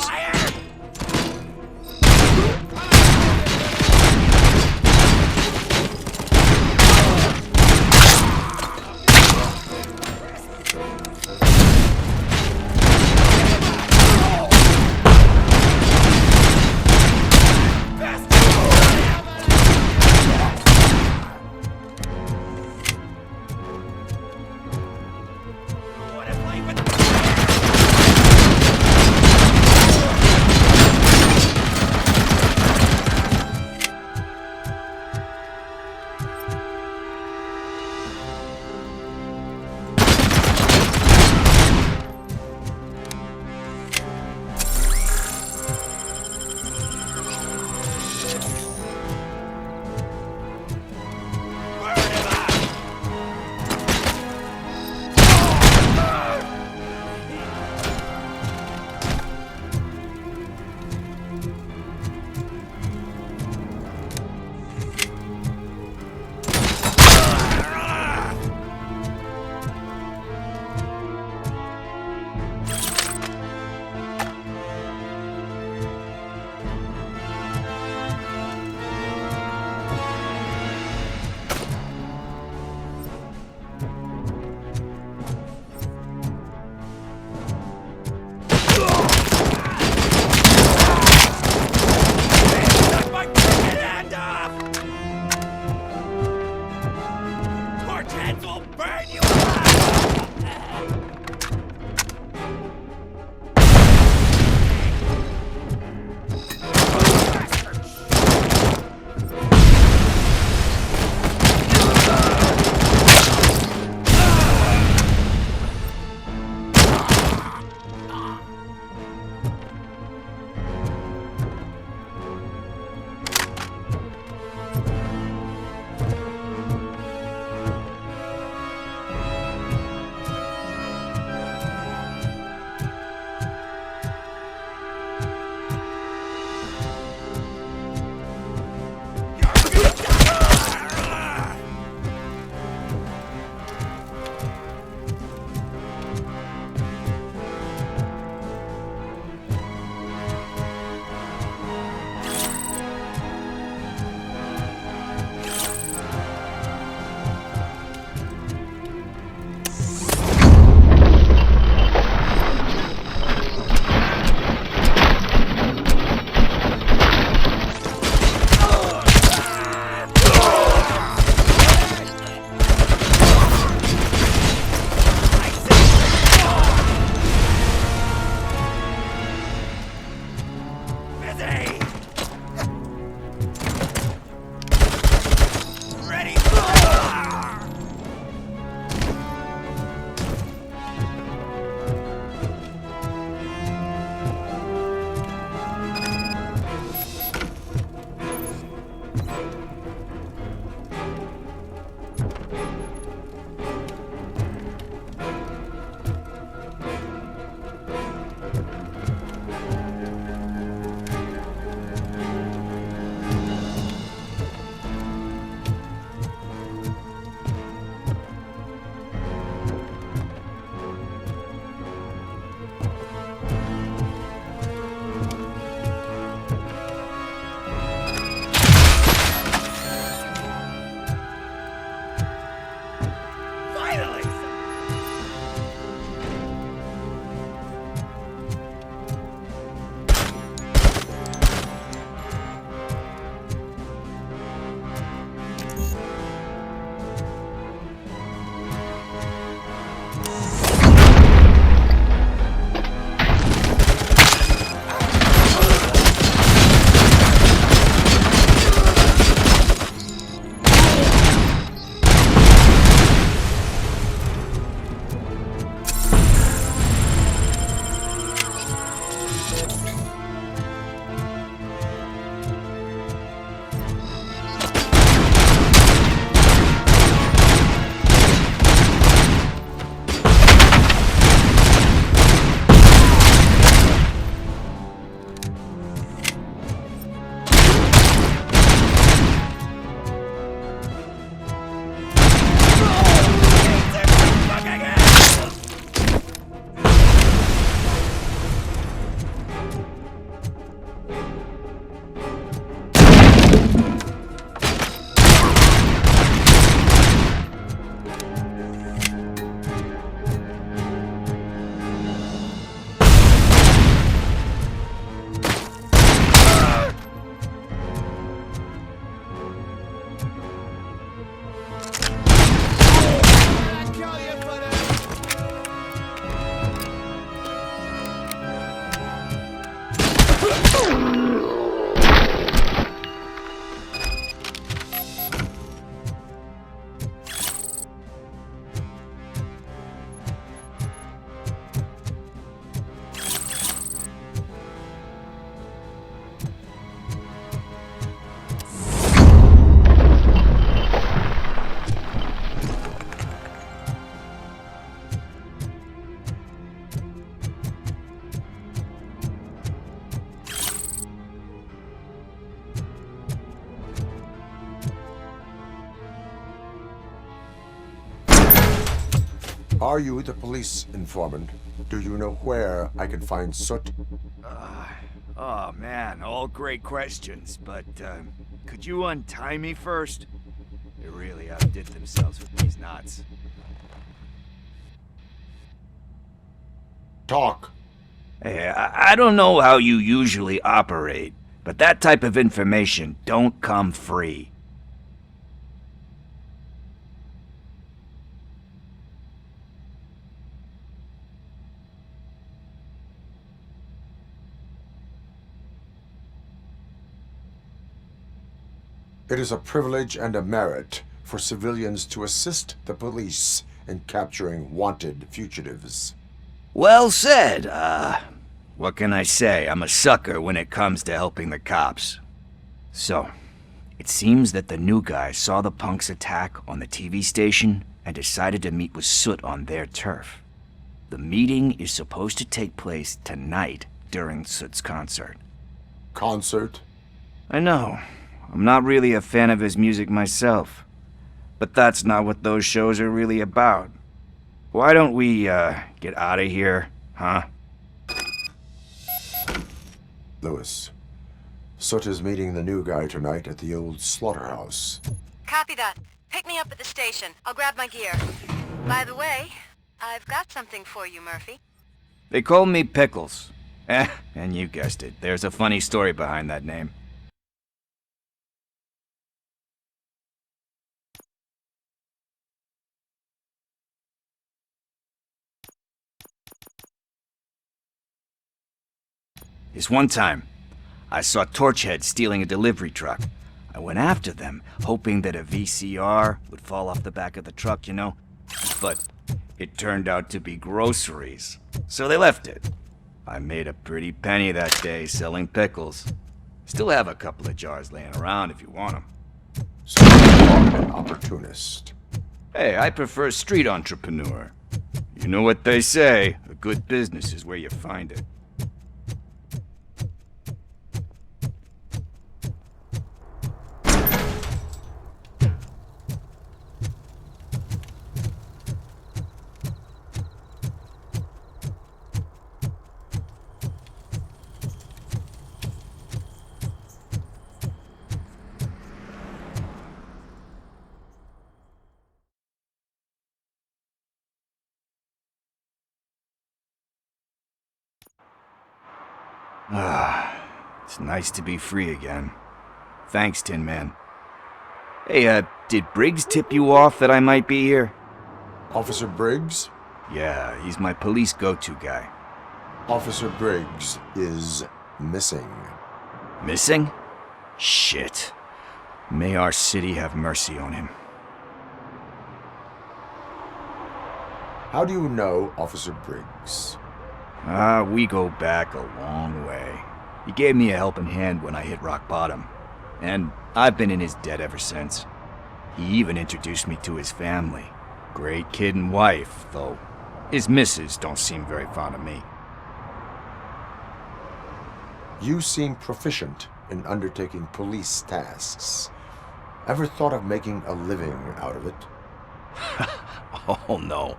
Are you the police informant? Do you know where I can find Soot? Oh man, all great questions, but could you untie me first? They really outdid themselves with these knots. Talk. Hey, I don't know how you usually operate, but that type of information don't come free. It is a privilege and a merit for civilians to assist the police in capturing wanted fugitives. Well said. What can I say? I'm a sucker when it comes to helping the cops. So, it seems that the new guy saw the punks' attack on the TV station and decided to meet with Soot on their turf. The meeting is supposed to take place tonight during Soot's concert. Concert? I know. I'm not really a fan of his music myself. But that's not what those shows are really about. Why don't we, get out of here, huh? Lewis, Soot is meeting the new guy tonight at the old slaughterhouse. Copy that. Pick me up at the station. I'll grab my gear. By the way, I've got something for you, Murphy. They call me Pickles. And you guessed it. There's a funny story behind that name. This one time, I saw Torchhead stealing a delivery truck. I went after them, hoping that a VCR would fall off the back of the truck, you know? But it turned out to be groceries, so they left it. I made a pretty penny that day selling pickles. Still have a couple of jars laying around if you want them. So you are an opportunist. Hey, I prefer street entrepreneur. You know what they say, a good business is where you find it. It's nice to be free again. Thanks, Tin Man. Hey, did Briggs tip you off that I might be here? Officer Briggs? Yeah, he's my police go-to guy. Officer Briggs is missing. Missing? Shit. May our city have mercy on him. How do you know Officer Briggs? We go back a long way. He gave me a helping hand when I hit rock bottom, and I've been in his debt ever since. He even introduced me to his family. Great kid and wife, though his missus don't seem very fond of me. You seem proficient in undertaking police tasks. Ever thought of making a living out of it? Oh no.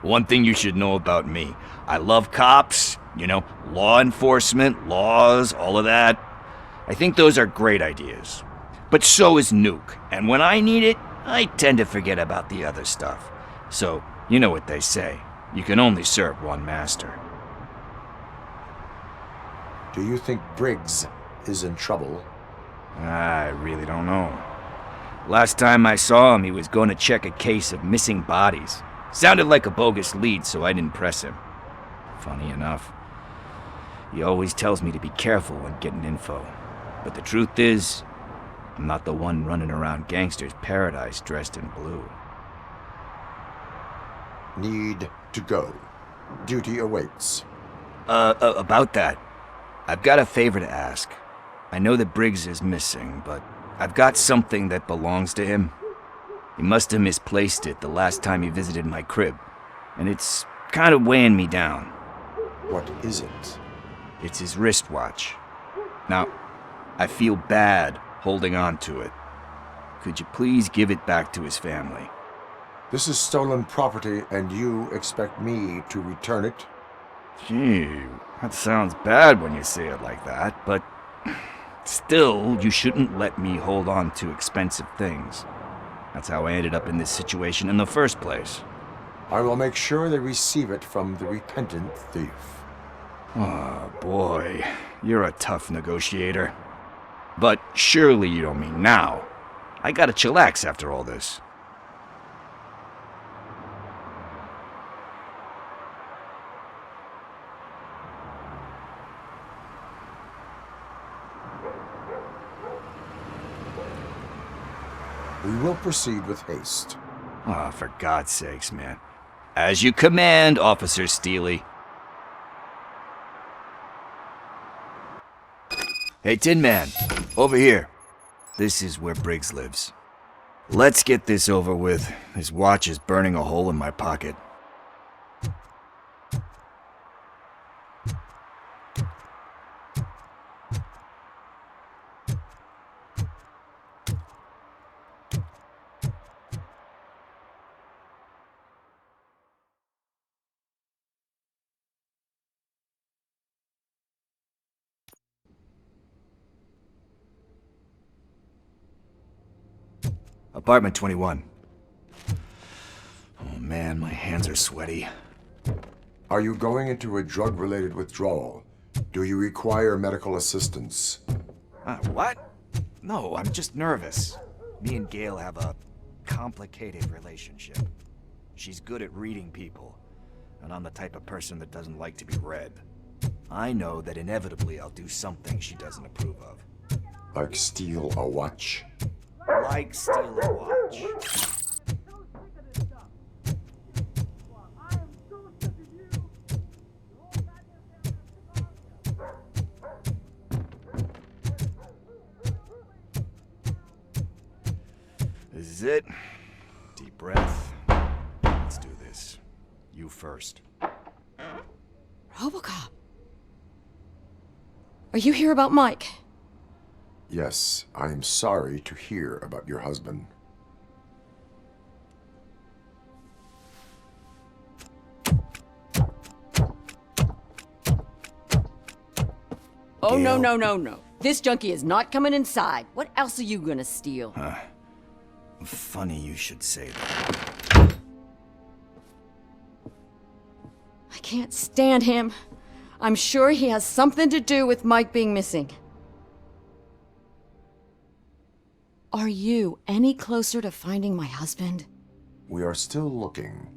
One thing you should know about me. I love cops, you know, law enforcement, laws, all of that. I think those are great ideas. But so is Nuke, and when I need it, I tend to forget about the other stuff. So, you know what they say. You can only serve one master. Do you think Briggs is in trouble? I really don't know. Last time I saw him, he was going to check a case of missing bodies. Sounded like a bogus lead, so I didn't press him. Funny enough, he always tells me to be careful when getting info. But the truth is, I'm not the one running around gangster's paradise dressed in blue. Need to go. Duty awaits. About that, I've got a favor to ask. I know that Briggs is missing, but I've got something that belongs to him. He must have misplaced it the last time he visited my crib, and it's kind of weighing me down. What is it? It's his wristwatch. Now, I feel bad holding on to it. Could you please give it back to his family? This is stolen property, and you expect me to return it? Gee, that sounds bad when you say it like that, but still, you shouldn't let me hold on to expensive things. That's how I ended up in this situation in the first place. I will make sure they receive it from the repentant thief. Oh, boy. You're a tough negotiator. But surely you don't mean now. I gotta chillax after all this. We will proceed with haste. Ah, for God's sakes, man. As you command, Officer Steely. Hey, Tin Man, over here. This is where Briggs lives. Let's get this over with. His watch is burning a hole in my pocket. Apartment 21. Oh man, my hands are sweaty. Are you going into a drug-related withdrawal? Do you require medical assistance? What? No, I'm just nervous. Me and Gail have a complicated relationship. She's good at reading people, and I'm the type of person that doesn't like to be read. I know that inevitably I'll do something she doesn't approve of. Like steal a watch? Like steal a watch. This is it. Deep breath. Let's do this. You first. Robocop. Are you here about Mike? Yes, I am sorry to hear about your husband. Oh, no, no, no, no. This junkie is not coming inside. What else are you gonna steal? Funny you should say that. I can't stand him. I'm sure he has something to do with Mike being missing. Are you any closer to finding my husband? We are still looking.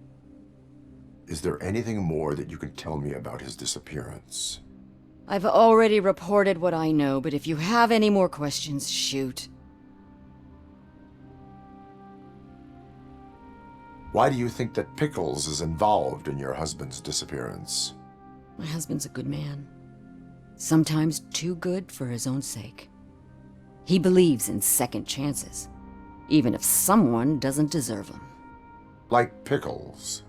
Is there anything more that you can tell me about his disappearance? I've already reported what I know, but if you have any more questions, shoot. Why do you think that Pickles is involved in your husband's disappearance? My husband's a good man. Sometimes too good for his own sake. He believes in second chances, even if someone doesn't deserve them. Like Pickles.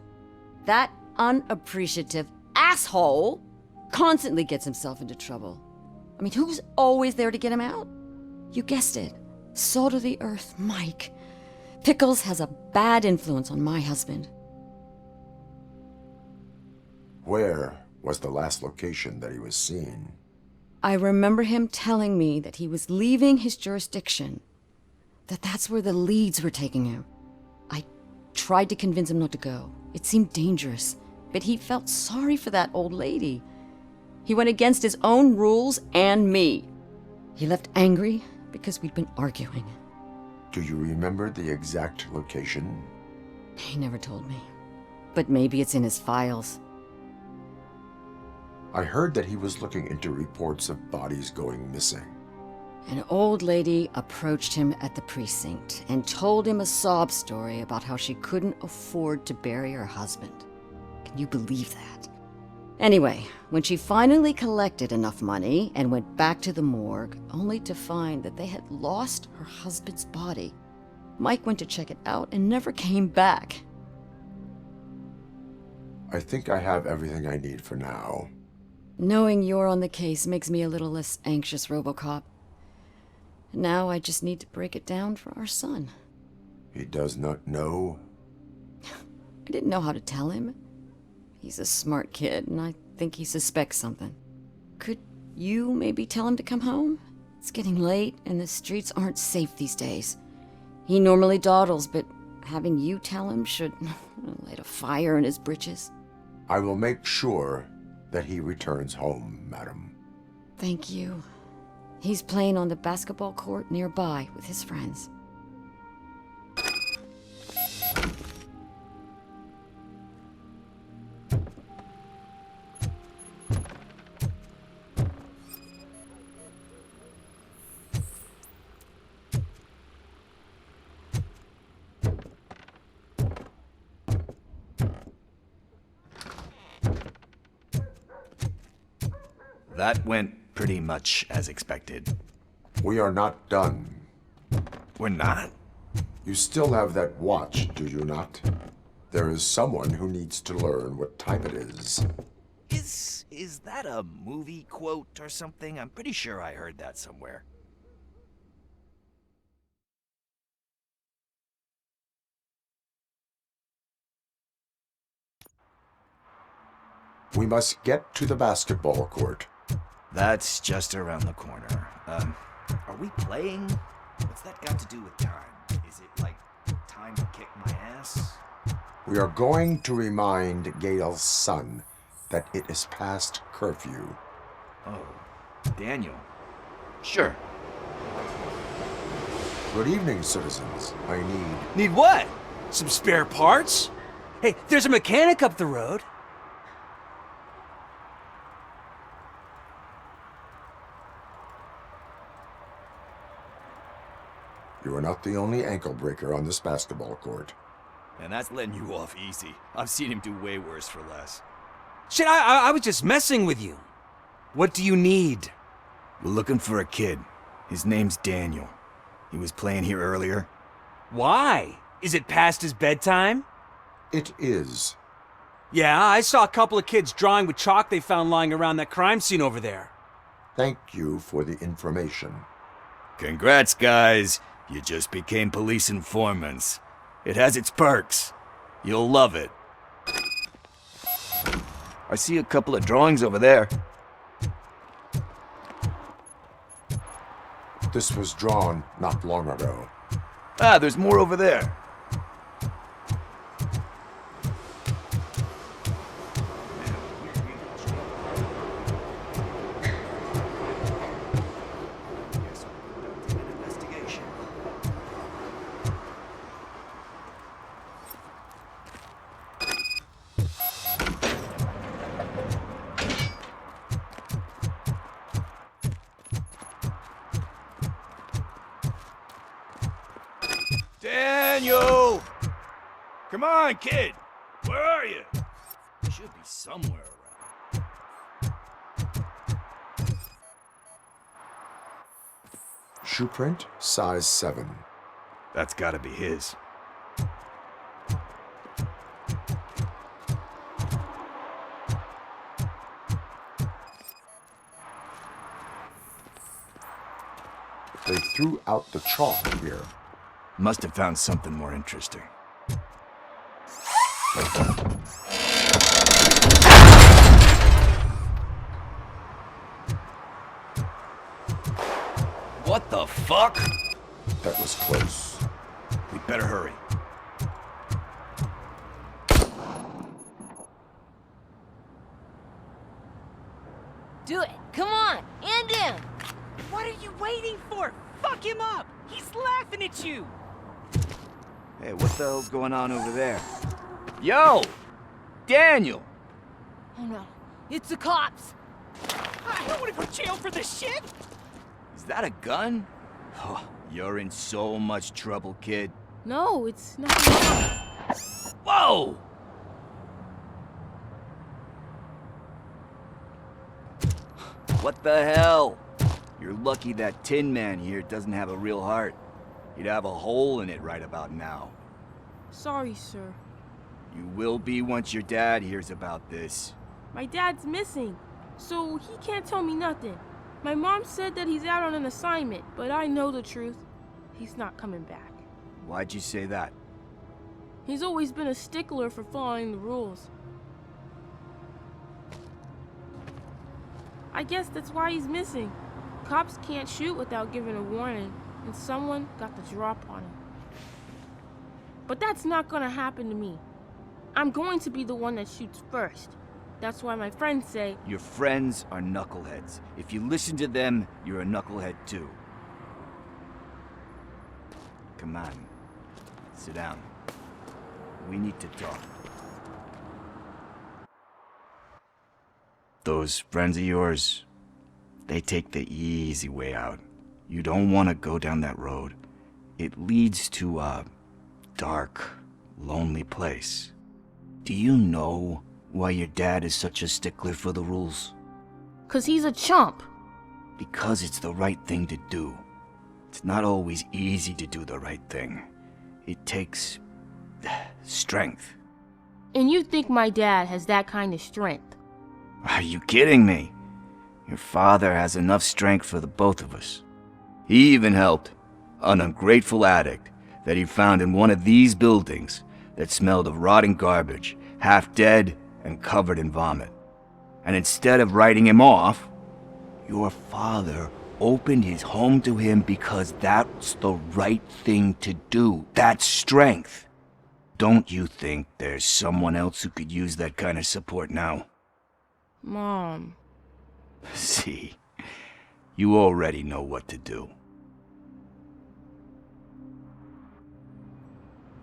That unappreciative asshole constantly gets himself into trouble. I mean, who's always there to get him out? You guessed it. Salt of the earth, Mike. Pickles has a bad influence on my husband. Where was the last location that he was seen? I remember him telling me that he was leaving his jurisdiction, that's where the leads were taking him. I tried to convince him not to go. It seemed dangerous, but he felt sorry for that old lady. He went against his own rules and me. He left angry because we'd been arguing. Do you remember the exact location? He never told me, but maybe it's in his files. I heard that he was looking into reports of bodies going missing. An old lady approached him at the precinct and told him a sob story about how she couldn't afford to bury her husband. Can you believe that? Anyway, when she finally collected enough money and went back to the morgue, only to find that they had lost her husband's body, Mike went to check it out and never came back. I think I have everything I need for now. Knowing you're on the case makes me a little less anxious, Robocop. Now I just need to break it down for our son. He does not know? I didn't know how to tell him. He's a smart kid, and I think he suspects something. Could you maybe tell him to come home? It's getting late, and the streets aren't safe these days. He normally dawdles, but having you tell him should light a fire in his britches. I will make sure that he returns home, madam. Thank you. He's playing on the basketball court nearby with his friends. That went pretty much as expected. We are not done. We're not? You still have that watch, do you not? There is someone who needs to learn what time it is. Is that a movie quote or something? I'm pretty sure I heard that somewhere. We must get to the basketball court. That's just around the corner. Are we playing? What's that got to do with time? Is it like time to kick my ass? We are going to remind Gale's son that it is past curfew. Oh, Daniel. Sure. Good evening, citizens. I Need what? Some spare parts? Hey, there's a mechanic up the road. You are not the only ankle breaker on this basketball court. And that's letting you off easy. I've seen him do way worse for less. Shit, I was just messing with you. What do you need? We're looking for a kid. His name's Daniel. He was playing here earlier. Why? Is it past his bedtime? It is. Yeah, I saw a couple of kids drawing with chalk they found lying around that crime scene over there. Thank you for the information. Congrats, guys. You just became police informants. It has its perks. You'll love it. I see a couple of drawings over there. This was drawn not long ago. Ah, there's more over there. Daniel! Come on, kid! Where are you? Should be somewhere around. Shoe print, size 7. That's gotta be his. They threw out the chalk here. Must have found something more interesting. What the fuck? That was close. We better hurry. Do it! Come on! End him! What are you waiting for? Fuck him up! He's laughing at you! Hey, what the hell's going on over there? Yo! Daniel! Oh no, it's the cops! I don't want to go to jail for this shit! Is that a gun? Oh, you're in so much trouble, kid. No, it's not. Whoa! What the hell? You're lucky that Tin Man here doesn't have a real heart. He'd have a hole in it right about now. Sorry, sir. You will be once your dad hears about this. My dad's missing, so he can't tell me nothing. My mom said that he's out on an assignment, but I know the truth. He's not coming back. Why'd you say that? He's always been a stickler for following the rules. I guess that's why he's missing. Cops can't shoot without giving a warning, and someone got the drop on him. But that's not gonna happen to me. I'm going to be the one that shoots first. That's why my friends say... Your friends are knuckleheads. If you listen to them, you're a knucklehead too. Come on. Sit down. We need to talk. Those friends of yours, they take the easy way out. You don't want to go down that road. It leads to a dark, lonely place. Do you know why your dad is such a stickler for the rules? 'Cause he's a chump. Because it's the right thing to do. It's not always easy to do the right thing. It takes strength. And you think my dad has that kind of strength? Are you kidding me? Your father has enough strength for the both of us. He even helped an ungrateful addict that he found in one of these buildings that smelled of rotting garbage, half dead and covered in vomit. And instead of writing him off, your father opened his home to him because that's the right thing to do. That's strength. Don't you think there's someone else who could use that kind of support now? Mom. See, you already know what to do.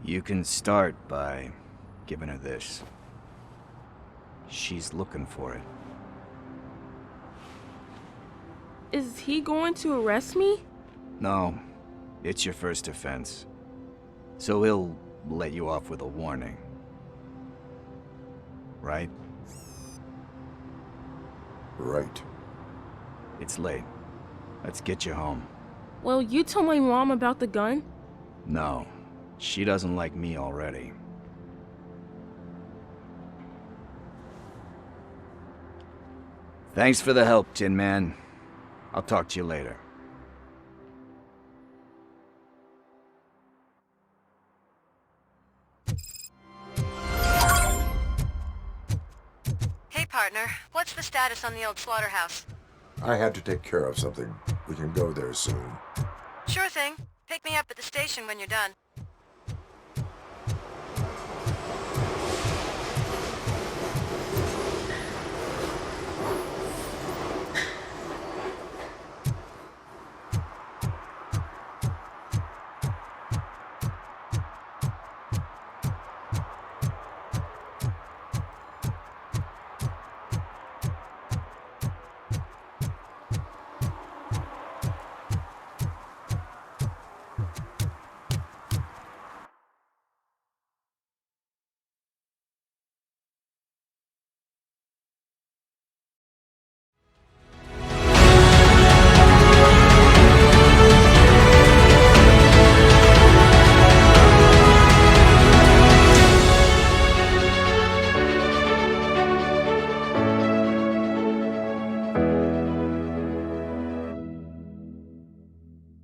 You can start by giving her this. She's looking for it. Is he going to arrest me? No, it's your first offense. So he'll let you off with a warning. Right? Right. It's late. Let's get you home. Well, you tell my mom about the gun? No, she doesn't like me already. Thanks for the help, Tin Man. I'll talk to you later. Hey, partner. What's the status on the old slaughterhouse? I had to take care of something. We can go there soon. Sure thing. Pick me up at the station when you're done.